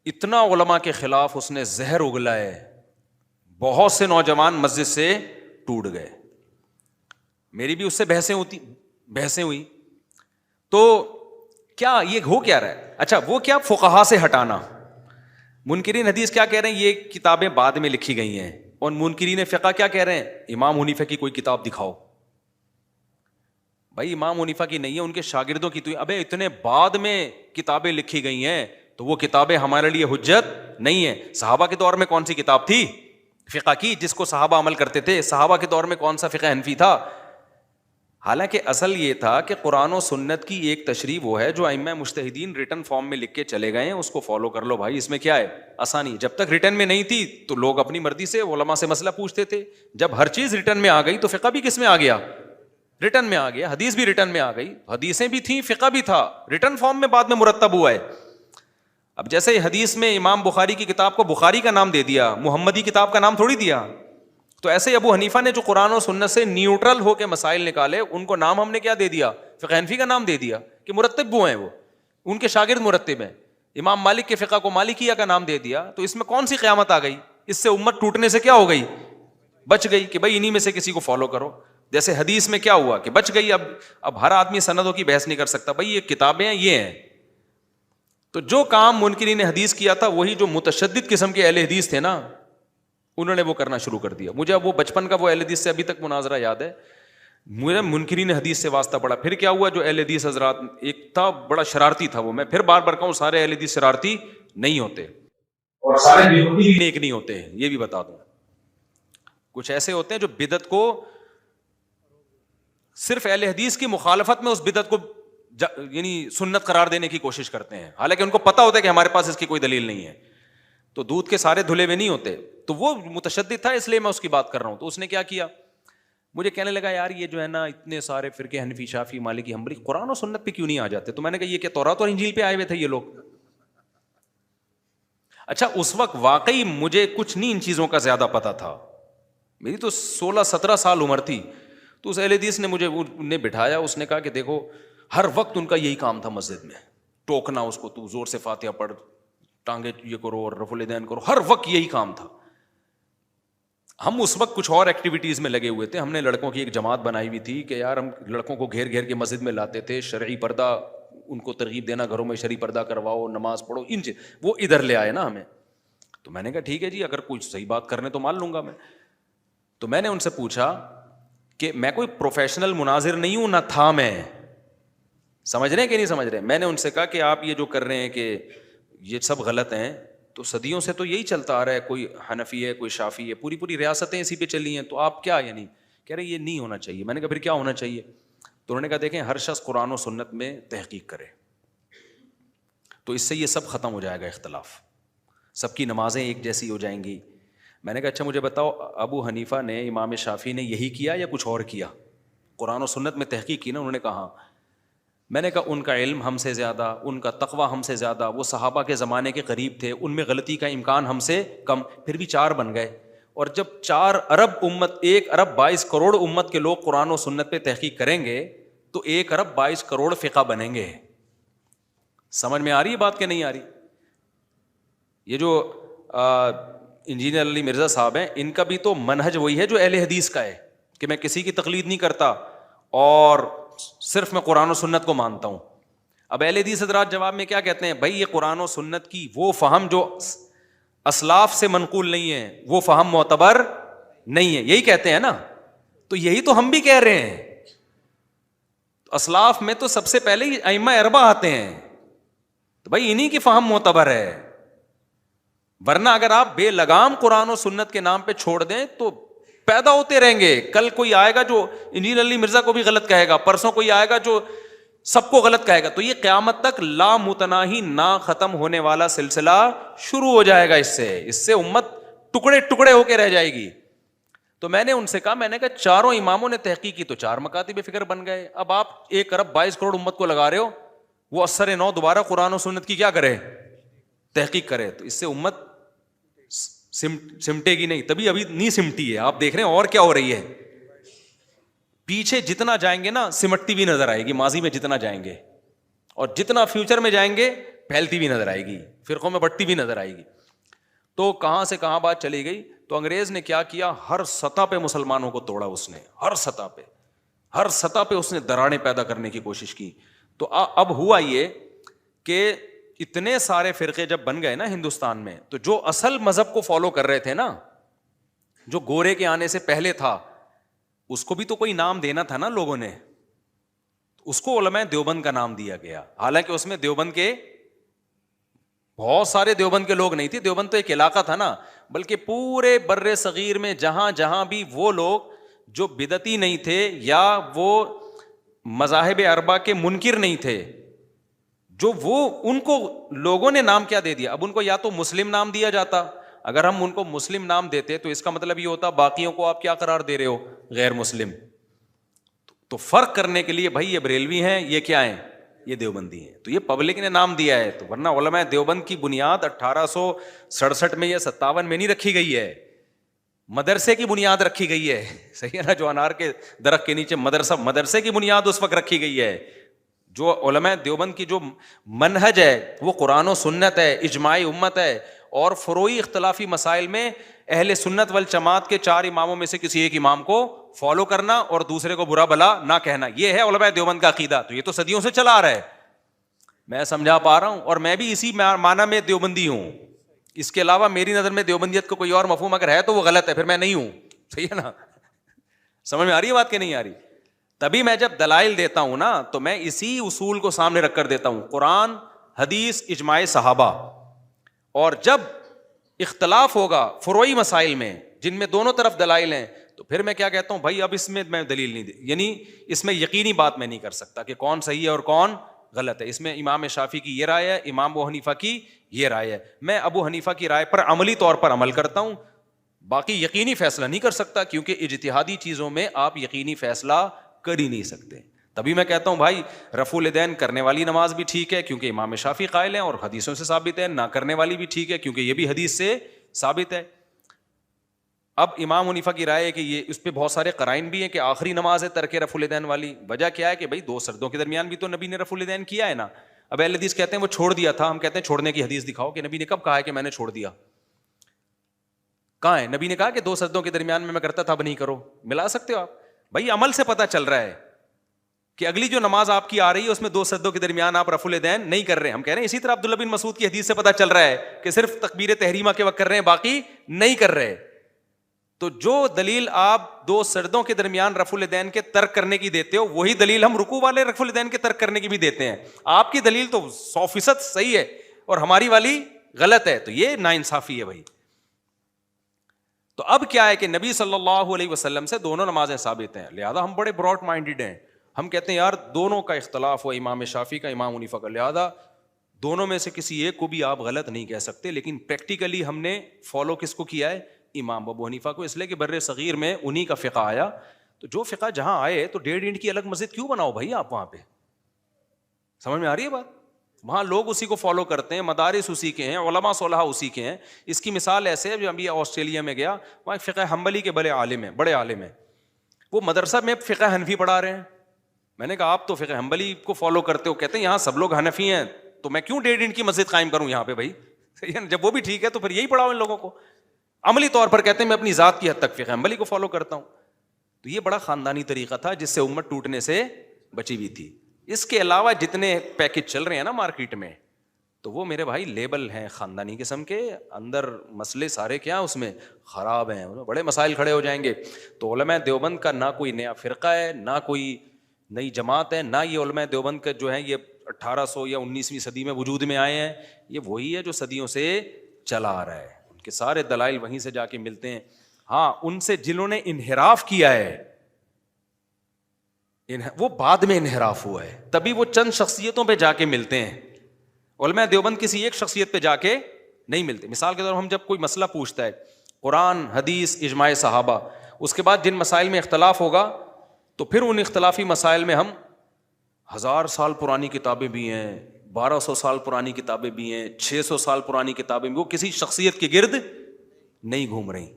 اتنا علماء کے خلاف اس نے زہر اگلا ہے, بہت سے نوجوان مسجد سے ٹوٹ گئے. میری بھی اس سے بحثیں ہوئی. تو کیا یہ ہو کیا رہا ہے؟ اچھا وہ کیا فقہا سے ہٹانا. منکرین حدیث کیا کہہ رہے ہیں, یہ کتابیں بعد میں لکھی گئی ہیں. اور منکرین فقہ کیا کہہ رہے ہیں, امام حنیفہ کی کوئی کتاب دکھاؤ. بھائی امام حنیفہ کی نہیں ہے, ان کے شاگردوں کی. تو ابے اتنے بعد میں کتابیں لکھی گئی ہیں تو وہ کتابیں ہمارے لیے حجت نہیں ہے. صحابہ کے دور میں کون سی کتاب تھی فقہ کی جس کو صحابہ عمل کرتے تھے؟ صحابہ کے دور میں کون سا فقہ حنفی تھا؟ حالانکہ اصل یہ تھا کہ قرآن و سنت کی ایک تشریح وہ ہے جو ائمہ مجتہدین ریٹن فارم میں لکھ کے چلے گئے ہیں, اس کو فالو کر لو بھائی. اس میں کیا ہے آسانی. جب تک ریٹن میں نہیں تھی تو لوگ اپنی مرضی سے علماء سے مسئلہ پوچھتے تھے. جب ہر چیز ریٹن میں آ گئی تو فقہ بھی کس میں آ گیا؟ ریٹن میں آ گیا. حدیث بھی ریٹن میں آ گئی, حدیثیں بھی تھیں, فقہ بھی تھا, ریٹن فارم میں بعد میں مرتب ہوا ہے. اب جیسے حدیث میں امام بخاری کی کتاب کو بخاری کا نام دے دیا, محمدی کتاب کا نام تھوڑی دیا. تو ایسے ابو حنیفہ نے جو قرآن و سنت سے نیوٹرل ہو کے مسائل نکالے, ان کو نام ہم نے کیا دے دیا؟ فقہ حنفی کا نام دے دیا کہ مرتب وہ ہیں, وہ ان کے شاگرد مرتب ہیں. امام مالک کے فقہ کو مالکیہ کا نام دے دیا. تو اس میں کون سی قیامت آ گئی؟ اس سے امت ٹوٹنے سے کیا ہو گئی؟ بچ گئی کہ بھائی انہی میں سے کسی کو فالو کرو. جیسے حدیث میں کیا ہوا کہ بچ گئی. اب ہر آدمی سندوں کی بحث نہیں کر سکتا, بھائی یہ کتابیں ہیں, یہ ہیں. تو جو کام منکرین حدیث کیا تھا, وہی جو متشدد قسم کے اہل حدیث تھے نا, انہوں نے وہ کرنا شروع کر دیا. مجھے اب وہ بچپن کا وہ اہل حدیث سے ابھی تک مناظرہ یاد ہے. مجھے منکرین حدیث سے واسطہ پڑا. پھر کیا ہوا, جو اہل حدیث حضرات, ایک تھا بڑا شرارتی تھا وہ. میں پھر بار بار کہوں سارے اہل حدیث شرارتی نہیں ہوتے, اور سارے بیہودی نیک نہیں ہوتے ہیں, یہ بھی بتا دوں. کچھ ایسے ہوتے ہیں جو بدعت کو صرف اہل حدیث کی مخالفت میں اس بدعت کو یعنی سنت قرار دینے کی کوشش کرتے ہیں, حالانکہ ان کو پتا ہوتا ہے کہ ہمارے پاس اس کی کوئی دلیل نہیں ہے. تو دودھ کے سارے دھلے ہوئے نہیں ہوتے. تو وہ متشدد تھا, اس لیے میں اس کی بات کر رہا ہوں. تو اس نے کیا کیا, مجھے کہنے لگا یار یہ جو ہے نا اتنے سارے فرقے حنفی, شافعی, مالکی, حنبلی, قرآن و سنت پہ کیوں نہیں آ جاتے؟ تو میں نے کہا یہ کہ تورات اور انجیل پہ آئے ہوئے تھے یہ لوگ. اچھا اس وقت واقعی مجھے کچھ نہیں ان چیزوں کا زیادہ پتا تھا, میری تو 16-17 سال عمر تھی. تو اس اہل حدیث نے مجھے بٹھایا, اس نے کہا کہ دیکھو ہر وقت ان کا یہی کام تھا مسجد میں, ٹوکنا اس کو, تو زور سے فاتحہ پڑھ, ٹانگیں یہ کرو اور رفع الیدین کرو, ہر وقت یہی کام تھا. ہم اس وقت کچھ اور ایکٹیویٹیز میں لگے ہوئے تھے. ہم نے لڑکوں کی ایک جماعت بنائی ہوئی تھی کہ یار ہم لڑکوں کو گھیر گھیر کے مسجد میں لاتے تھے, شرعی پردہ ان کو ترغیب دینا, گھروں میں شرعی پردہ کرواؤ, نماز پڑھو, ان وہ ادھر لے آئے نا ہمیں. تو میں نے کہا ٹھیک ہے جی, اگر کوئی صحیح بات کرنے تو مان لوں گا میں. تو میں نے ان سے پوچھا کہ میں کوئی پروفیشنل مناظر نہیں ہوں, نہ تھا میں, سمجھ رہے ہیں کہ نہیں سمجھ رہے. میں نے ان سے کہا کہ آپ یہ جو کر رہے ہیں کہ یہ سب غلط ہیں, تو صدیوں سے تو یہی چلتا آ رہا ہے, کوئی حنفی ہے, کوئی شافعی ہے, پوری ریاستیں اسی پہ چلی ہیں, تو آپ کیا یعنی کہہ رہے یہ نہیں ہونا چاہیے. میں نے کہا پھر کیا ہونا چاہیے؟ تو انہوں نے کہا دیکھیں ہر شخص قرآن و سنت میں تحقیق کرے, تو اس سے یہ سب ختم ہو جائے گا اختلاف, سب کی نمازیں ایک جیسی ہو جائیں گی. میں نے کہا اچھا مجھے بتاؤ, ابو حنیفہ نے, امام شافعی نے یہی کیا یا کچھ اور کیا؟ قرآن و سنت میں تحقیق کی نا. انہوں نے کہا ہاں. میں نے کہا ان کا علم ہم سے زیادہ, ان کا تقویٰ ہم سے زیادہ, وہ صحابہ کے زمانے کے قریب تھے, ان میں غلطی کا امکان ہم سے کم, پھر بھی 4 بن گئے. اور جب 4 ارب امت, 1 ارب 22 کروڑ امت کے لوگ قرآن و سنت پہ تحقیق کریں گے تو 1 ارب 22 کروڑ فقہ بنیں گے. سمجھ میں آ رہی ہے بات کہ نہیں آ رہی؟ یہ جو انجینئر علی مرزا صاحب ہیں, ان کا بھی تو منہج وہی ہے جو اہل حدیث کا ہے کہ میں کسی کی تقلید نہیں کرتا اور صرف میں قرآن و سنت کو مانتا ہوں. اب اہل حدیث حضرات جواب میں کیا کہتے ہیں؟ بھائی یہ قرآن و سنت کی وہ فہم جو اسلاف سے منقول نہیں ہے وہ فہم معتبر نہیں ہے, یہی کہتے ہیں نا. تو یہی تو ہم بھی کہہ رہے ہیں. اسلاف میں تو سب سے پہلے ہی ائمہ اربعہ آتے ہیں, تو بھائی انہی کی فہم معتبر ہے. ورنہ اگر آپ بے لگام قرآن و سنت کے نام پہ چھوڑ دیں تو پیدا ہوتے رہیں گے. کل کوئی آئے گا جو انجینئر علی مرزا کو بھی غلط کہے گا, پرسوں کوئی آئے گا جو سب کو غلط کہے گا. تو یہ قیامت تک لا متناہی نہ ختم ہونے والا سلسلہ شروع ہو جائے گا. اس سے امت ٹکڑے ٹکڑے ہو کے رہ جائے گی. تو میں نے ان سے کہا, میں نے کہا چاروں اماموں نے تحقیق کی تو 4 مکاتب فکر بن گئے. اب آپ 1 ارب 22 کروڑ امت کو لگا رہے ہو, وہ اثر نو دوبارہ قرآن و سنت کی کیا کرے, تحقیق کرے. تو اس سے امت سمٹے گی نہیں. تبھی ابھی نہیں سمٹی ہے, آپ دیکھ رہے ہیں اور کیا ہو رہی ہے. پیچھے جتنا جائیں گے نا سمٹتی بھی نظر آئے گی, ماضی میں جتنا جائیں گے, اور جتنا فیوچر میں جائیں گے پھیلتی بھی نظر آئے گی, فرقوں میں بٹتی بھی نظر آئے گی. تو کہاں سے کہاں بات چلی گئی. تو انگریز نے کیا کیا, ہر سطح پہ مسلمانوں کو توڑا. اس نے ہر سطح پہ اس نے دراڑیں پیدا کرنے کی کوشش کی. تو اب ہوا یہ کہ اتنے سارے فرقے جب بن گئے نا ہندوستان میں, تو جو اصل مذہب کو فالو کر رہے تھے نا, جو گورے کے آنے سے پہلے تھا, اس کو بھی تو کوئی نام دینا تھا نا لوگوں نے. اس کو علماء دیوبند کا نام دیا گیا. حالانکہ اس میں دیوبند کے بہت سارے دیوبند کے لوگ نہیں تھے. دیوبند تو ایک علاقہ تھا نا, بلکہ پورے بر صغیر میں جہاں جہاں بھی وہ لوگ جو بدعتی نہیں تھے یا وہ مذاہب اربعہ کے منکر نہیں تھے, جو وہ ان کو لوگوں نے نام کیا دے دیا. اب ان کو یا تو مسلم نام دیا جاتا, اگر ہم ان کو مسلم نام دیتے تو اس کا مطلب یہ ہوتا باقیوں کو آپ کیا قرار دے رہے ہو, غیر مسلم. تو فرق کرنے کے لیے بھائی یہ بریلوی ہیں, یہ کیا ہیں, یہ دیوبندی ہیں, تو یہ پبلک نے نام دیا ہے. تو ورنہ علماء دیوبند کی بنیاد 1867 میں یا 57 میں نہیں رکھی گئی ہے, مدرسے کی بنیاد رکھی گئی ہے. صحیح ہے نا, جو انار کے درخت کے نیچے مدرسے کی بنیاد اس وقت رکھی گئی ہے. جو علماء دیوبند کی جو منہج ہے وہ قرآن و سنت ہے, اجماعی امت ہے, اور فروعی اختلافی مسائل میں اہل سنت والجماعت کے 4 اماموں میں سے کسی ایک امام کو فالو کرنا اور دوسرے کو برا بلا نہ کہنا. یہ ہے علماء دیوبند کا عقیدہ. تو یہ تو صدیوں سے چلا آ رہا ہے, میں سمجھا پا رہا ہوں, اور میں بھی اسی معنی میں دیوبندی ہوں. اس کے علاوہ میری نظر میں دیوبندیت کو کوئی اور مفہوم اگر ہے تو وہ غلط ہے, پھر میں نہیں ہوں. صحیح ہے نا, سمجھ میں آ رہی ہے بات کہ نہیں آ رہی. تبھی میں جب دلائل دیتا ہوں نا تو میں اسی اصول کو سامنے رکھ کر دیتا ہوں, قرآن, حدیث, اجماع صحابہ. اور جب اختلاف ہوگا فروعی مسائل میں جن میں دونوں طرف دلائل ہیں, تو پھر میں کیا کہتا ہوں, بھائی اب اس میں دلیل نہیں یعنی اس میں یقینی بات میں نہیں کر سکتا کہ کون صحیح ہے اور کون غلط ہے. اس میں امام شافعی کی یہ رائے ہے, امام ابو حنیفہ کی یہ رائے ہے. میں ابو حنیفہ کی رائے پر عملی طور پر عمل کرتا ہوں, باقی یقینی فیصلہ نہیں کر سکتا, کیونکہ اجتہادی چیزوں میں آپ یقینی فیصلہ کر ہی نہیں سکتے. تبھی میں کہتا ہوں بھائی رفع الیدین کرنے والی نماز بھی ٹھیک ہے کیونکہ امام شافعی قائل ہیں اور حدیثوں سے ثابت ہے, نہ کرنے والی بھی ٹھیک ہے کیونکہ یہ بھی حدیث سے ثابت ہے. اب امام حنیفہ کی رائے ہے کہ یہ اس پہ بہت سارے قرائن بھی ہیں کہ آخری نماز ہے ترک رفع الیدین والی. وجہ کیا ہے کہ بھائی 2 سردوں کے درمیان بھی تو نبی نے رفع الیدین کیا ہے نا. اب اہل حدیث کہتے ہیں وہ چھوڑ دیا تھا, ہم کہتے ہیں چھوڑنے کی حدیث دکھاؤ کہ نبی نے کب کہا ہے کہ میں نے چھوڑ دیا. کہاں ہے نبی نے کہا کہ 2 سردوں کے درمیان میں کرتا تھا, اب نہیں کرو. ملا سکتے ہو آپ؟ بھائی عمل سے پتہ چل رہا ہے کہ اگلی جو نماز آپ کی آ رہی ہے اس میں 2 سجدوں کے درمیان آپ رفع الیدین نہیں کر رہے. ہم کہہ رہے ہیں اسی طرح عبداللہ بن مسعود کی حدیث سے پتہ چل رہا ہے کہ صرف تکبیر تحریمہ کے وقت کر رہے ہیں, باقی نہیں کر رہے. تو جو دلیل آپ 2 سجدوں کے درمیان رفع الیدین کے ترک کرنے کی دیتے ہو, وہی دلیل ہم رکوع والے رفع الیدین کے ترک کرنے کی بھی دیتے ہیں. آپ کی دلیل تو 100% صحیح ہے اور ہماری والی غلط ہے, تو یہ ناانصافی ہے بھائی. تو اب کیا ہے کہ نبی صلی اللہ علیہ وسلم سے دونوں نمازیں ثابت ہیں, لہذا ہم بڑے براڈ مائنڈیڈ ہیں. ہم کہتے ہیں یار دونوں کا اختلاف ہو, امام شافعی کا, امام حنیفہ کا, لہذا دونوں میں سے کسی ایک کو بھی آپ غلط نہیں کہہ سکتے. لیکن پریکٹیکلی ہم نے فالو کس کو کیا ہے, امام ابو حنیفہ کو, اس لیے کہ بر صغیر میں انہی کا فقہ آیا. تو جو فقہ جہاں آئے تو 1.5 اینٹ کی الگ مسجد کیوں بناؤ بھائی آپ وہاں پہ. سمجھ میں آ رہی ہے بات؟ وہاں لوگ اسی کو فالو کرتے ہیں, مدارس اسی کے ہیں, علماء صلحاء اسی کے ہیں. اس کی مثال ایسے ہے, جو ابھی آسٹریلیا میں گیا, وہاں فقہ حنبلی کے بڑے عالم ہیں, وہ مدرسہ میں فقہ حنفی پڑھا رہے ہیں. میں نے کہا آپ تو فقہ حنبلی کو فالو کرتے ہو, کہتے ہیں یہاں سب لوگ حنفی ہیں, تو میں کیوں 1.5 اینٹ کی مسجد قائم کروں یہاں پہ بھائی. جب وہ بھی ٹھیک ہے تو پھر یہی پڑھاؤ ان لوگوں کو. عملی طور پر کہتے ہیں میں اپنی ذات کی حد تک فقہ حنبلی کو فالو کرتا ہوں. تو یہ بڑا خاندانی طریقہ تھا جس سے امت ٹوٹنے سے بچی ہوئی تھی. اس کے علاوہ جتنے پیکج چل رہے ہیں نا مارکیٹ میں, تو وہ میرے بھائی لیبل ہیں خاندانی قسم کے, اندر مسئلے سارے کیا اس میں خراب ہیں, بڑے مسائل کھڑے ہو جائیں گے. تو علماء دیوبند کا نہ کوئی نیا فرقہ ہے, نہ کوئی نئی جماعت ہے, نہ یہ علماء دیوبند کا جو ہے یہ 1800 یا 19ویں صدی میں وجود میں آئے ہیں. یہ وہی ہے جو صدیوں سے چلا آ رہا ہے, ان کے سارے دلائل وہیں سے جا کے ملتے ہیں. ہاں, ان سے جنہوں نے انحراف کیا ہے وہ بعد میں انحراف ہوا ہے, تبھی وہ چند شخصیتوں پہ جا کے ملتے ہیں. علماء دیوبند کسی ایک شخصیت پہ جا کے نہیں ملتے. مثال کے طور پر ہم جب کوئی مسئلہ پوچھتا ہے, قرآن, حدیث, اجماع صحابہ, اس کے بعد جن مسائل میں اختلاف ہوگا تو پھر ان اختلافی مسائل میں ہم 1000 سال پرانی کتابیں بھی ہیں, 1200 سال پرانی کتابیں بھی ہیں, 600 سال پرانی کتابیں بھی, وہ کسی شخصیت کے گرد نہیں گھوم رہی.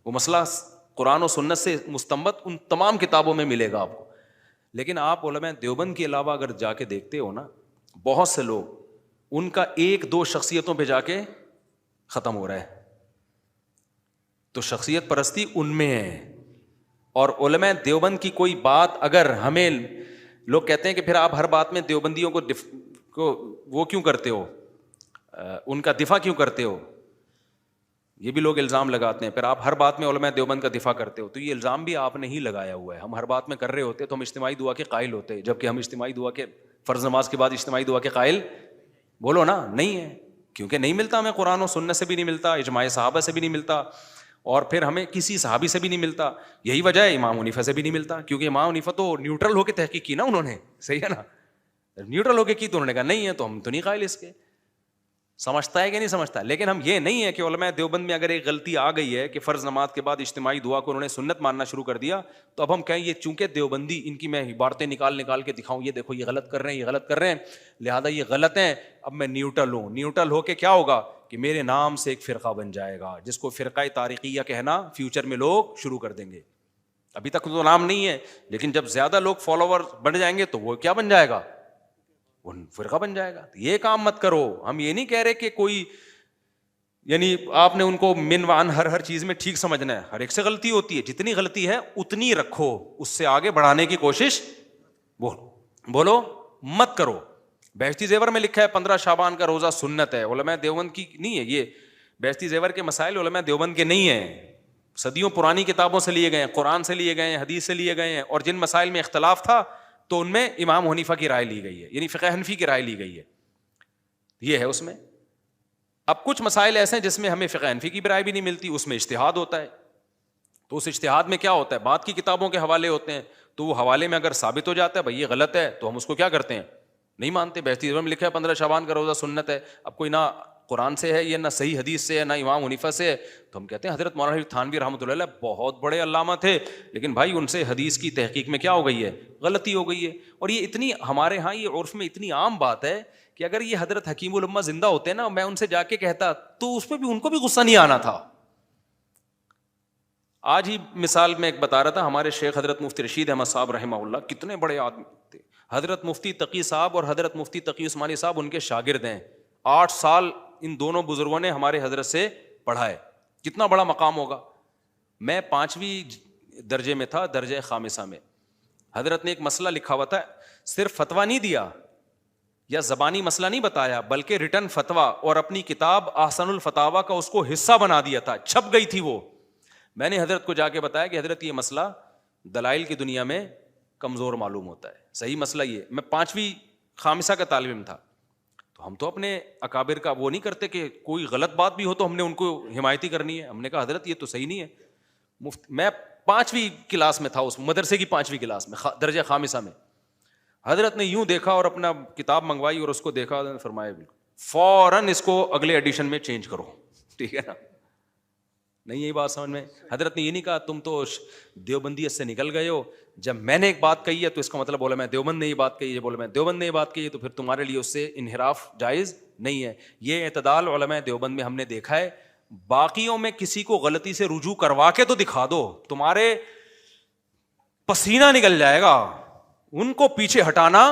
وہ مسئلہ قرآن و سنت سے مستنبط ان تمام کتابوں میں ملے گا آپ کو. لیکن آپ علماء دیوبند کے علاوہ اگر جا کے دیکھتے ہو نا, بہت سے لوگ ان کا 1-2 شخصیتوں پہ جا کے ختم ہو رہا ہے. تو شخصیت پرستی ان میں ہے. اور علماء دیوبند کی کوئی بات اگر ہمیں لوگ کہتے ہیں کہ پھر آپ ہر بات میں دیوبندیوں کو وہ کیوں کرتے ہو, ان کا دفاع کیوں کرتے ہو, یہ بھی لوگ الزام لگاتے ہیں. پھر آپ ہر بات میں علماء دیوبند کا دفاع کرتے ہو, تو یہ الزام بھی آپ نے ہی لگایا ہوا ہے. ہم ہر بات میں کر رہے ہوتے تو ہم اجتماعی دعا کے قائل ہوتے, جبکہ ہم اجتماعی دعا کے فرض نماز کے بعد اجتماعی دعا کے قائل بولو نا نہیں ہے, کیونکہ نہیں ملتا ہمیں, قرآن و سنت سے بھی نہیں ملتا, اجماع صحابہ سے بھی نہیں ملتا, اور پھر ہمیں کسی صحابی سے بھی نہیں ملتا. یہی وجہ ہے امام حنیفہ سے بھی نہیں ملتا, کیونکہ امام حنیفہ تو نیوٹرل ہو کے تحقیق کی نا انہوں نے, صحیح ہے نا, نیوٹرل ہو کے کی تو انہوں نے کہا نہیں ہے تو ہم تو نہیں قائل اس کے. سمجھتا ہے کہ نہیں سمجھتا. لیکن ہم یہ نہیں ہے کہ علماء دیوبند میں اگر ایک غلطی آ گئی ہے کہ فرض نماز کے بعد اجتماعی دعا کو انہوں نے سنت ماننا شروع کر دیا, تو اب ہم کہیں یہ چونکہ دیوبندی, ان کی میں عبارتیں نکال کے دکھاؤں, یہ دیکھو یہ غلط کر رہے ہیں, یہ غلط کر رہے ہیں, لہٰذا یہ غلط ہیں, اب میں نیوٹرل ہوں. نیوٹرل ہو کے کیا ہوگا کہ میرے نام سے ایک فرقہ بن جائے گا جس کو فرقہ طارقیہ کہنا فیوچر میں لوگ شروع کر دیں گے. ابھی تک تو نام نہیں ہے, لیکن جب زیادہ لوگ فالوور بن جائیں گے تو وہ کیا بن جائے گا, وہ فرقہ بن جائے گا. یہ کام مت کرو. ہم یہ نہیں کہہ رہے کہ کوئی یعنی آپ نے ان کو من وعن ہر چیز میں ٹھیک سمجھنا ہے, ہر ایک سے غلطی ہوتی ہے, جتنی غلطی ہے اتنی رکھو, اس سے آگے بڑھانے کی کوشش بولو مت کرو. بہشتی زیور میں لکھا ہے 15 شعبان کا روزہ سنت ہے, علماء دیوبند کی نہیں ہے. یہ بہشتی زیور کے مسائل علماء دیوبند کے نہیں ہیں, صدیوں پرانی کتابوں سے لیے گئے ہیں, قرآن سے لیے گئے ہیں, حدیث سے لیے گئے ہیں, اور جن مسائل میں اختلاف تھا تو ان میں امام حنیفہ کی رائے لی گئی ہے, یعنی فقہ حنفی کی رائے لی گئی ہے, یہ ہے اس میں. اب کچھ مسائل ایسے ہیں جس میں ہمیں فقہ حنفی کی رائے بھی نہیں ملتی, اس میں اجتہاد ہوتا ہے. تو اس اجتہاد میں کیا ہوتا ہے, بعد کی کتابوں کے حوالے ہوتے ہیں, تو وہ حوالے میں اگر ثابت ہو جاتا ہے بھائی یہ غلط ہے, تو ہم اس کو کیا کرتے ہیں, نہیں مانتے. بہشتی زیور میں لکھا ہے 15 شعبان کا روزہ سنت ہے. اب کوئی نہ قرآن سے ہے, یہ نہ صحیح حدیث سے ہے, نہ امام حنیفہ سے ہے, تو ہم کہتے ہیں حضرت مولانا تھانوی رحمۃ اللہ علیہ بہت بڑے علامہ تھے, لیکن بھائی ان سے حدیث کی تحقیق میں کیا ہو گئی ہے, غلطی ہو گئی ہے. اور یہ اتنی ہمارے ہاں یہ عرف میں اتنی عام بات ہے کہ اگر یہ حضرت حکیم الامہ زندہ ہوتے نا, میں ان سے جا کے کہتا تو اس پہ بھی ان کو بھی غصہ نہیں آنا تھا. آج ہی مثال میں ایک بتا رہا تھا, ہمارے شیخ حضرت مفتی رشید احمد صاحب رحمہ اللہ کتنے بڑے آدمی تھے. حضرت مفتی تقی صاحب اور حضرت مفتی تقی عثمانی صاحب ان کے شاگرد ہیں. 8 سال ان دونوں بزرگوں نے ہمارے حضرت سے پڑھا ہے. کتنا بڑا مقام ہوگا. میں 5ویں درجے میں تھا, درجہ خامسہ میں. حضرت نے ایک مسئلہ لکھا ہوا تھا, صرف فتویٰ نہیں دیا یا زبانی مسئلہ نہیں بتایا, بلکہ ریٹن فتویٰ اور اپنی کتاب احسن الفتاویٰ کا اس کو حصہ بنا دیا تھا, چھپ گئی تھی وہ. میں نے حضرت کو جا کے بتایا کہ حضرت یہ مسئلہ دلائل کی دنیا میں کمزور معلوم ہوتا ہے, صحیح مسئلہ یہ. میں 5ویں خامسہ کا طالب علم تھا, تو ہم تو اپنے اکابر کا وہ نہیں کرتے کہ کوئی غلط بات بھی ہو تو ہم نے ان کو حمایتی کرنی ہے. ہم نے کہا حضرت یہ تو صحیح نہیں ہے. میں 5ویں کلاس میں تھا, اس مدرسے کی 5ویں کلاس میں, درجہ خامسہ میں. حضرت نے یوں دیکھا اور اپنا کتاب منگوائی اور اس کو دیکھا, فرمایا بالکل فوراً اس کو اگلے ایڈیشن میں چینج کرو. ٹھیک ہے نا, نہیں یہی بات سمجھ میں. حضرت نے یہ نہیں کہا تم تو دیوبندیت سے نکل گئے ہو, جب میں نے ایک بات کہی ہے تو اس کا مطلب بولا میں دیوبند نے یہ بات کہی ہے, بولا میں دیوبند نے یہ بات کہی ہے تو پھر تمہارے لیے اس سے انحراف جائز نہیں ہے. یہ اعتدال علماء دیوبند میں ہم نے دیکھا ہے. باقیوں میں کسی کو غلطی سے رجوع کروا کے تو دکھا دو, تمہارے پسینہ نکل جائے گا. ان کو پیچھے ہٹانا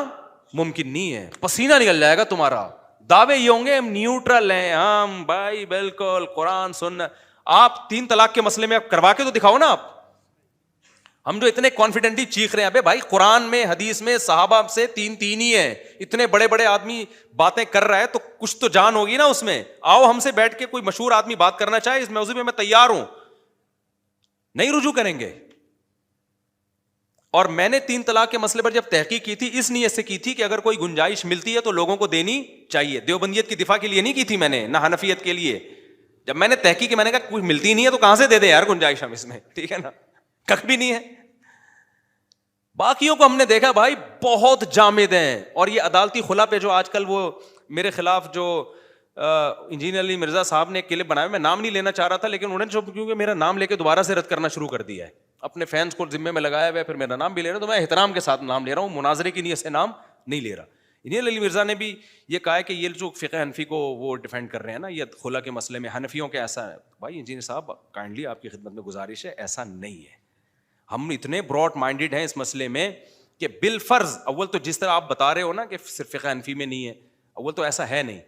ممکن نہیں ہے, پسینہ نکل جائے گا تمہارا. دعوے یہ ہوں گے ہم نیوٹرل ہیں, ہم بھائی بالکل قرآن سنت. آپ 3 طلاق کے مسئلے میں کروا کے تو دکھاؤ نا آپ. ہم جو اتنے کانفیڈنٹلی چیخ رہے ہیں, ابے بھائی قرآن میں حدیث میں صحابہ سے تین ہی ہیں, اتنے بڑے بڑے آدمی باتیں کر رہا ہے تو کچھ تو جان ہوگی نا اس میں. آؤ ہم سے بیٹھ کے کوئی مشہور آدمی بات کرنا چاہے اس موضوع میں تیار ہوں. نہیں رجوع کریں گے. اور میں نے 3 طلاق کے مسئلے پر جب تحقیق کی تھی اس نیت سے کی تھی کہ اگر کوئی گنجائش ملتی ہے تو لوگوں کو دینی چاہیے. دیوبندیت کی دفاع کے لیے نہیں کی تھی میں نے, نہ حنفیت کے لیے. جب میں نے تحقیق کی میں نے کہا کوئی ملتی نہیں ہے تو کہاں سے دے دیں یار گنجائش ہم اس میں, ٹھیک ہے نا, کخ بھی نہیں ہے. باقیوں کو ہم نے دیکھا بھائی بہت جامد ہیں. اور یہ عدالتی خلا پہ جو آج کل وہ میرے خلاف جو انجینئر علی مرزا صاحب نے ایک کلپ بنایا, میں نام نہیں لینا چاہ رہا تھا لیکن انہوں نے کیونکہ میرا نام لے کے دوبارہ سے رد کرنا شروع کر دیا ہے, اپنے فینس کو ذمے میں لگایا ہوا ہے, پھر میرا نام بھی لے رہا ہوں, تو میں احترام کے ساتھ نام لے رہا ہوں, مناظرے کی نیت سے نام نہیں لے رہا. انجینئر علی مرزا نے بھی یہ کہا ہے کہ یہ جو فقہ حنفی کو وہ ڈیفینڈ کر رہے ہیں نا یہ خلا کے مسئلے میں حنفیوں کے ایسا ہے. بھائی انجینئر صاحب کائنڈلی آپ کی خدمت میں گزارش ہے, ایسا نہیں ہے. ہم اتنے براڈ مائنڈیڈ ہیں اس مسئلے میں کہ بالفرض اول تو جس طرح آپ بتا رہے ہو نا کہ صرف فقہ حنفی میں نہیں ہے, اول تو ایسا ہے نہیں.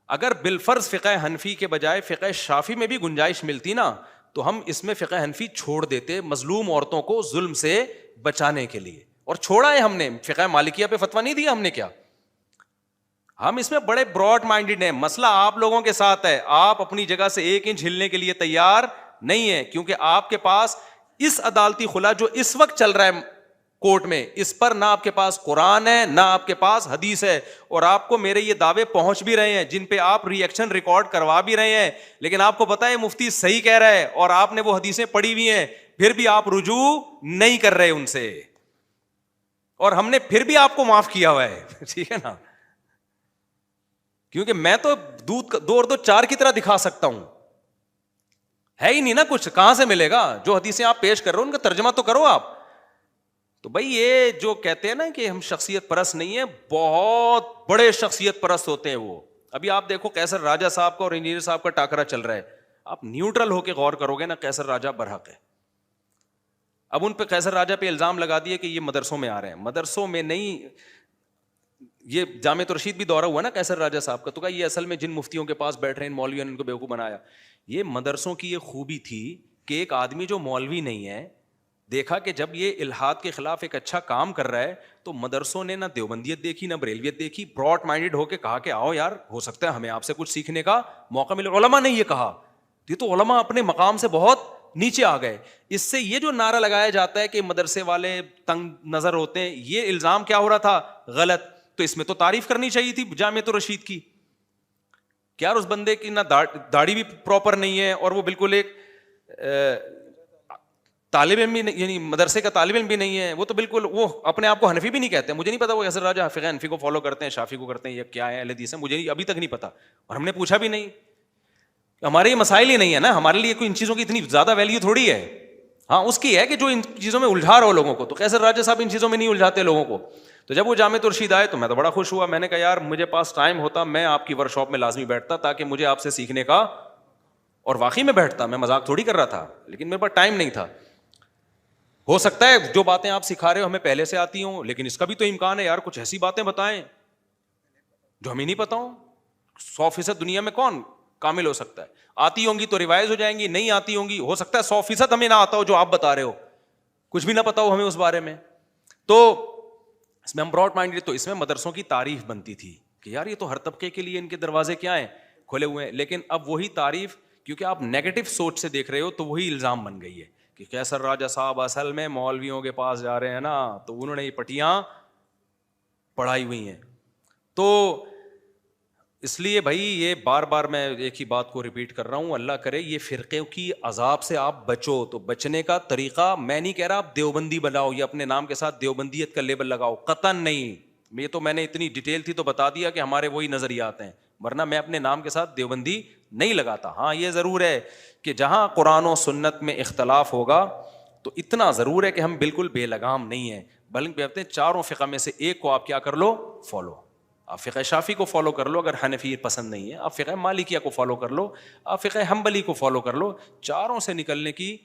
اگر بالفرض فقہ حنفی کے بجائے فقہ شافی میں بھی گنجائش ملتی نا تو ہم اس میں فقہ حنفی چھوڑ دیتے مظلوم عورتوں کو ظلم سے بچانے کے لیے. اور چھوڑا ہے ہم نے, فقہ مالکیہ پہ فتویٰ نہیں دیا ہم نے. کیا ہم اس میں بڑے براڈ مائنڈیڈ ہیں. مسئلہ آپ لوگوں کے ساتھ ہے, آپ اپنی جگہ سے 1 انچ ہلنے کے لیے تیار نہیں ہے, کیونکہ آپ کے پاس اس عدالتی خلا جو اس وقت چل رہا ہے کورٹ میں, اس پر نہ آپ کے پاس قرآن ہے نہ آپ کے پاس حدیث ہے. اور آپ کو میرے یہ دعوے پہنچ بھی رہے ہیں جن پہ آپ ری ایکشن ریکارڈ کروا بھی رہے ہیں, لیکن آپ کو پتا ہے مفتی صحیح کہہ رہا ہے اور آپ نے وہ حدیثیں پڑھی ہوئی ہیں, پھر بھی آپ رجوع نہیں کر رہے ان سے, اور ہم نے پھر بھی آپ کو معاف کیا ہوا ہے. ٹھیک ہے نا, کیونکہ میں تو دودھ 2 اور 2 4 کی طرح دکھا سکتا ہوں. ہے ہی نہیں نا کچھ, کہاں سے ملے گا؟ جو حدیثیں آپ پیش کر رہے ہو ان کا ترجمہ تو کرو آپ. تو بھائی یہ جو کہتے ہیں نا کہ ہم شخصیت پرست نہیں ہیں, بہت بڑے شخصیت پرست ہوتے ہیں وہ. ابھی آپ دیکھو قیصر راجہ صاحب کا اور انجینئر صاحب کا ٹاکرا چل رہا ہے, آپ نیوٹرل ہو کے غور کرو گے نا, قیصر راجہ برحق ہے. اب ان پہ قیصر راجہ پہ الزام لگا دیے کہ یہ مدرسوں میں آ رہے ہیں. مدرسوں میں نہیں, یہ جامعۃ الرشید بھی دورہ ہوا نا قیصر راجہ صاحب کا, تو کہا یہ اصل میں جن مفتیوں کے پاس بیٹھ رہے ہیں مولویوں نے ان کو بیوقوف بنایا. یہ مدرسوں کی یہ خوبی تھی کہ ایک آدمی جو مولوی نہیں ہے دیکھا کہ جب یہ الحاد کے خلاف ایک اچھا کام کر رہا ہے تو مدرسوں نے نہ دیوبندیت دیکھی نہ بریلویت دیکھی, براڈ مائنڈیڈ ہو کے کہا کہ آؤ یار ہو سکتا ہے ہمیں آپ سے کچھ سیکھنے کا موقع ملے. علماء نے یہ کہا, یہ تو علماء اپنے مقام سے بہت نیچے آ گئے. اس سے یہ جو نعرہ لگایا جاتا ہے کہ مدرسے والے تنگ نظر ہوتے ہیں, یہ الزام کیا ہو رہا تھا؟ غلط. تو اس میں تو تعریف کرنی چاہیے تھی جامعۃ الرشید کی. کیا اس بندے کی نہ داڑھی بھی پراپر نہیں ہے اور وہ بالکل ایک طالب علم بھی نہیں, یعنی مدرسے کا طالب علم بھی نہیں ہے, وہ تو بالکل وہ اپنے آپ کو حنفی بھی نہیں کہتے. مجھے نہیں پتا وہ قیصر راجہ فقہ حنفی کو فالو کرتے ہیں, شافی کو کرتے ہیں, یا کیا ہے اہل حدیث ہے, مجھے ابھی تک نہیں پتا اور ہم نے پوچھا بھی نہیں. ہمارے یہ مسائل ہی نہیں ہے نا, ہمارے لیے کوئی ان چیزوں کی اتنی زیادہ ویلیو تھوڑی ہے. ہاں اس کی ہے کہ جو ان چیزوں میں الجھا رہا ہو لوگوں کو, تو قیصر راجہ صاحب ان چیزوں میں نہیں الجھاتے لوگوں کو. تو جب وہ جامعۃ الرشید آئے تو میں تو بڑا خوش ہوا, میں نے کہا یار مجھے پاس ٹائم ہوتا میں آپ کی ورک شاپ میں لازمی بیٹھتا تاکہ مجھے آپ سے سیکھنے کا, اور واقعی میں بیٹھتا, میں مذاق تھوڑی کر رہا تھا, لیکن میرے پاس ٹائم نہیں تھا. ہو سکتا ہے جو باتیں آپ سکھا رہے ہو ہمیں پہلے سے آتی ہوں, لیکن اس کا بھی تو امکان ہے یار کچھ ایسی باتیں بتائیں جو ہمیں نہیں پتا ہوں. 100% دنیا میں کون کامل ہو سکتا ہے؟ آتی ہوں گی تو ریوائز ہو جائیں گی, نہیں آتی ہوں گی ہو سکتا ہے 100% ہمیں نہ آتا ہو جو آپ بتا رہے ہو, کچھ بھی نہ پتا ہو ہمیں اس بارے میں. تو اس میں ہم براڈ مائنڈ, تو اس میں مدرسوں کی تعریف بنتی تھی کہ یار یہ تو ہر طبقے کے لیے ان کے دروازے کیا ہیں, کھلے ہوئے ہیں. لیکن اب وہی تعریف کیونکہ آپ نیگیٹو سوچ سے دیکھ رہے ہو تو وہی الزام بن گئی ہے کہ قیصر راجہ صاحب اصل میں مولویوں کے پاس جا رہے ہیں نا, تو انہوں نے یہ پٹیاں پڑھائی ہوئی ہیں. تو اس لیے بھائی یہ بار بار میں ایک ہی بات کو ریپیٹ کر رہا ہوں, اللہ کرے یہ فرقے کی عذاب سے آپ بچو. تو بچنے کا طریقہ میں نہیں کہہ رہا آپ دیوبندی بناؤ یا اپنے نام کے ساتھ دیوبندیت کا لیبل لگاؤ, قطعاً نہیں. یہ تو میں نے اتنی ڈیٹیل تھی تو بتا دیا کہ ہمارے وہی نظریات ہیں, ورنہ میں اپنے نام کے ساتھ دیوبندی نہیں لگاتا. ہاں یہ ضرور ہے کہ جہاں قرآن و سنت میں اختلاف ہوگا تو اتنا ضرور ہے کہ ہم بالکل بے لگام نہیں ہیں, بلکہ کہتے ہیں چاروں فقہ میں سے ایک کو آپ کیا کر لو, فالو. آپ فقہ شافی کو فالو کر لو اگر حنفی پسند نہیں ہے, آپ فقہ مالکیہ کو فالو کر لو, آپ فقہ حنبلی کو فالو کر لو. چاروں سے نکلنے کی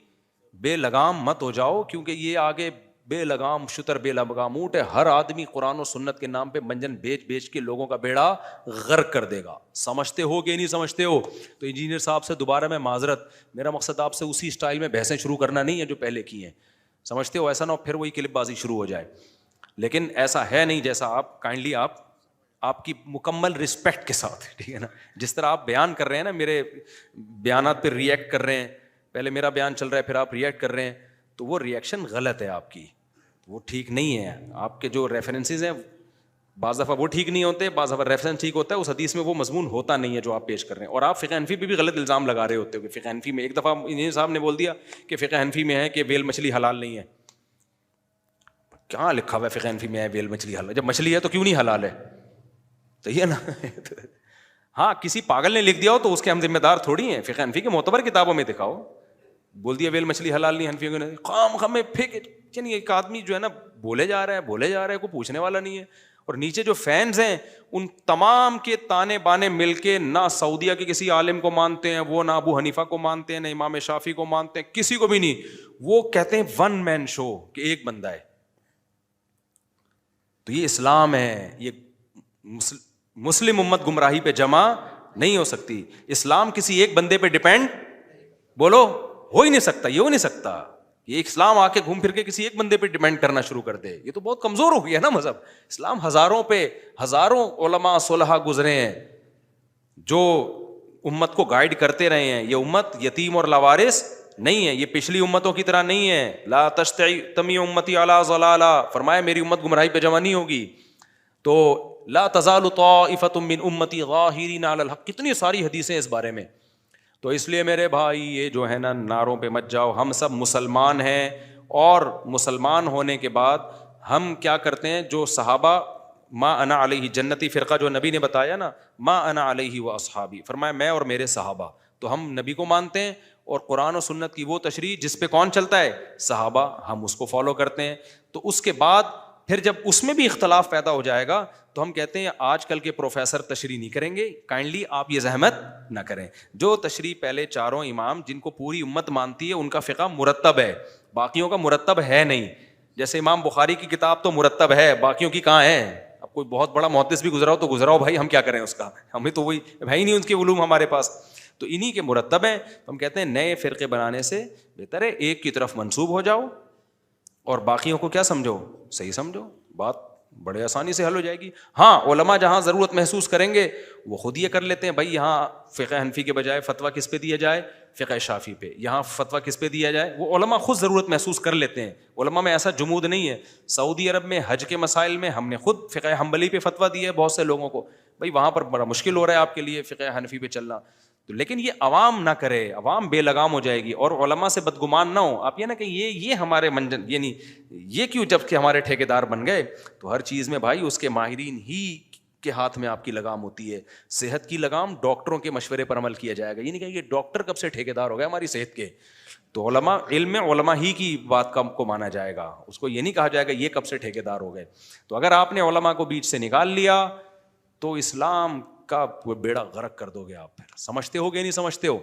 بے لگام مت ہو جاؤ, کیونکہ یہ آگے بے لگام شتر بے لگام اونٹ ہے. ہر آدمی قرآن و سنت کے نام پہ منجن بیچ بیچ کے لوگوں کا بیڑا غرق کر دے گا. سمجھتے ہو کہ نہیں سمجھتے ہو؟ تو انجینئر صاحب سے دوبارہ میں معذرت, میرا مقصد آپ سے اسی اسٹائل میں بحثیں شروع کرنا نہیں ہے جو پہلے کی ہیں. سمجھتے ہو؟ ایسا نہ ہو پھر وہی کلپ بازی شروع ہو جائے. لیکن ایسا ہے نہیں جیسا آپ کائنڈلی آپ کی مکمل رسپیکٹ کے ساتھ, ٹھیک ہے نا, جس طرح آپ بیان کر رہے ہیں نا, میرے بیانات پہ ریئیکٹ کر رہے ہیں, پہلے میرا بیان چل رہا ہے پھر آپ ریئیکٹ کر رہے ہیں, تو وہ ریئیکشن غلط ہے آپ کی, وہ ٹھیک نہیں ہے. آپ کے جو ریفرنسز ہیں بعض دفعہ وہ ٹھیک نہیں ہوتے, بعض دفعہ ریفرنس ٹھیک ہوتا ہے, اس حدیث میں وہ مضمون ہوتا نہیں ہے جو آپ پیش کر رہے ہیں. اور آپ فقہ حنفی پہ بھی غلط الزام لگا رہے ہوتے ہو کہ فقہ حنفی میں, ایک دفعہ انجینئر صاحب نے بول دیا کہ فقہ حنفی میں ہے کہ ویل مچھلی حلال نہیں ہے. کہاں لکھا ہوا ہے فقہ حنفی میں ہے ویل مچھلی حلال؟ جب مچھلی ہے تو کیوں نہیں حلال ہے؟ صحیح ہے نا. ہاں کسی پاگل نے لکھ دیا ہو تو اس کے ہم ذمہ دار تھوڑی ہیں. فقہ حنفی کے معتبر کتابوں میں دکھاؤ, بول دیا ویل مچھلی حلال نہیں, حنفیوں نے خام خام میں پھینک. یعنی ایک آدمی جو ہے نا بولے جا رہا ہے, کوئی پوچھنے والا نہیں ہے. اور نیچے جو فینز ہیں ان تمام کے تانے بانے مل کے نہ سعودیہ کے کسی عالم کو مانتے ہیں, وہ نہ ابو حنیفہ کو مانتے ہیں, نہ امام شافعی کو مانتے ہیں, کسی کو بھی نہیں. وہ کہتے ہیں ون مین شو, کہ ایک بندہ ہے. تو یہ اسلام ہے. یہ مسلم امت گمراہی پہ جمع نہیں ہو سکتی. اسلام کسی ایک بندے پہ ڈیپینڈ بولو ہو ہی نہیں سکتا, یہ ہو نہیں سکتا. یہ اسلام آ کے گھوم پھر کے کسی ایک بندے پہ ڈیپینڈ کرنا شروع کر دے, یہ تو بہت کمزور ہو گیا نا مذہب. اسلام ہزاروں علماء صلحاء گزرے ہیں جو امت کو گائیڈ کرتے رہے ہیں. یہ امت یتیم اور لاوارث نہیں ہے, یہ پچھلی امتوں کی طرح نہیں ہے. لا تجتمع امتی علی ضلالہ, فرمایا میری امت گمراہی پہ جمع نہیں ہوگی. تو لا تزال طائفۃ من امتی ظاہرین علی الحق, کتنی ساری حدیثیں اس بارے میں. تو اس لیے میرے بھائی یہ جو ہے نا نعروں پہ مت جاؤ. ہم سب مسلمان ہیں, اور مسلمان ہونے کے بعد ہم کیا کرتے ہیں, جو صحابہ ما انا علیہ, جنتی فرقہ جو نبی نے بتایا نا, ما انا علیہ و اصحابی, فرمایا میں اور میرے صحابہ. تو ہم نبی کو مانتے ہیں, اور قرآن و سنت کی وہ تشریح جس پہ کون چلتا ہے, صحابہ, ہم اس کو فالو کرتے ہیں. تو اس کے بعد پھر جب اس میں بھی اختلاف پیدا ہو جائے گا تو ہم کہتے ہیں آج کل کے پروفیسر تشریح نہیں کریں گے, کائنڈلی آپ یہ زحمت نہ کریں. جو تشریح پہلے چاروں امام جن کو پوری امت مانتی ہے ان کا فقہ مرتب ہے, باقیوں کا مرتب ہے نہیں. جیسے امام بخاری کی کتاب تو مرتب ہے, باقیوں کی کہاں ہے. اب کوئی بہت بڑا محدث بھی گزرا ہو تو گزرا ہو بھائی, ہم کیا کریں اس کا, ہمیں تو وہی بھائی نہیں ان کے علوم ہمارے پاس. تو انہی کے مرتب ہیں. ہم کہتے ہیں نئے فرقے بنانے سے بہتر ہے ایک کی طرف منسوب ہو جاؤ اور باقیوں کو کیا سمجھو, صحیح سمجھو, بات بڑے آسانی سے حل ہو جائے گی. ہاں علماء جہاں ضرورت محسوس کریں گے وہ خود یہ کر لیتے ہیں, بھائی یہاں فقہ حنفی کے بجائے فتویٰ کس پہ دیا جائے, فقہ شافعی پہ, یہاں فتویٰ کس پہ دیا جائے. وہ علماء خود ضرورت محسوس کر لیتے ہیں. علماء میں ایسا جمود نہیں ہے. سعودی عرب میں حج کے مسائل میں ہم نے خود فقہ حنبلی پہ فتویٰ دیا ہے بہت سے لوگوں کو, بھائی وہاں پر بڑا مشکل ہو رہا ہے آپ کے لیے فقہ حنفی پہ چلنا. تو لیکن یہ عوام نہ کرے, عوام بے لگام ہو جائے گی, اور علماء سے بدگمان نہ ہو. آپ یہ نہ کہ یہ ہمارے منجن, یعنی یہ کیوں جب کہ ہمارے ٹھیکیدار بن گئے. تو ہر چیز میں بھائی اس کے ماہرین ہی کے ہاتھ میں آپ کی لگام ہوتی ہے. صحت کی لگام ڈاکٹروں کے مشورے پر عمل کیا جائے گا. یہ نہیں کہ یہ ڈاکٹر کب سے ٹھیکیدار ہو گئے ہماری صحت کے. تو علماء, علم میں علماء ہی کی بات کو مانا جائے گا, اس کو یہ نہیں کہا جائے گا یہ کب سے ٹھیکیدار ہو گئے. تو اگر آپ نے علماء کو بیچ سے نکال لیا تو اسلام کا بیڑا غرق کر دو گے آپ. پھر سمجھتے ہو گے نہیں سمجھتے ہو؟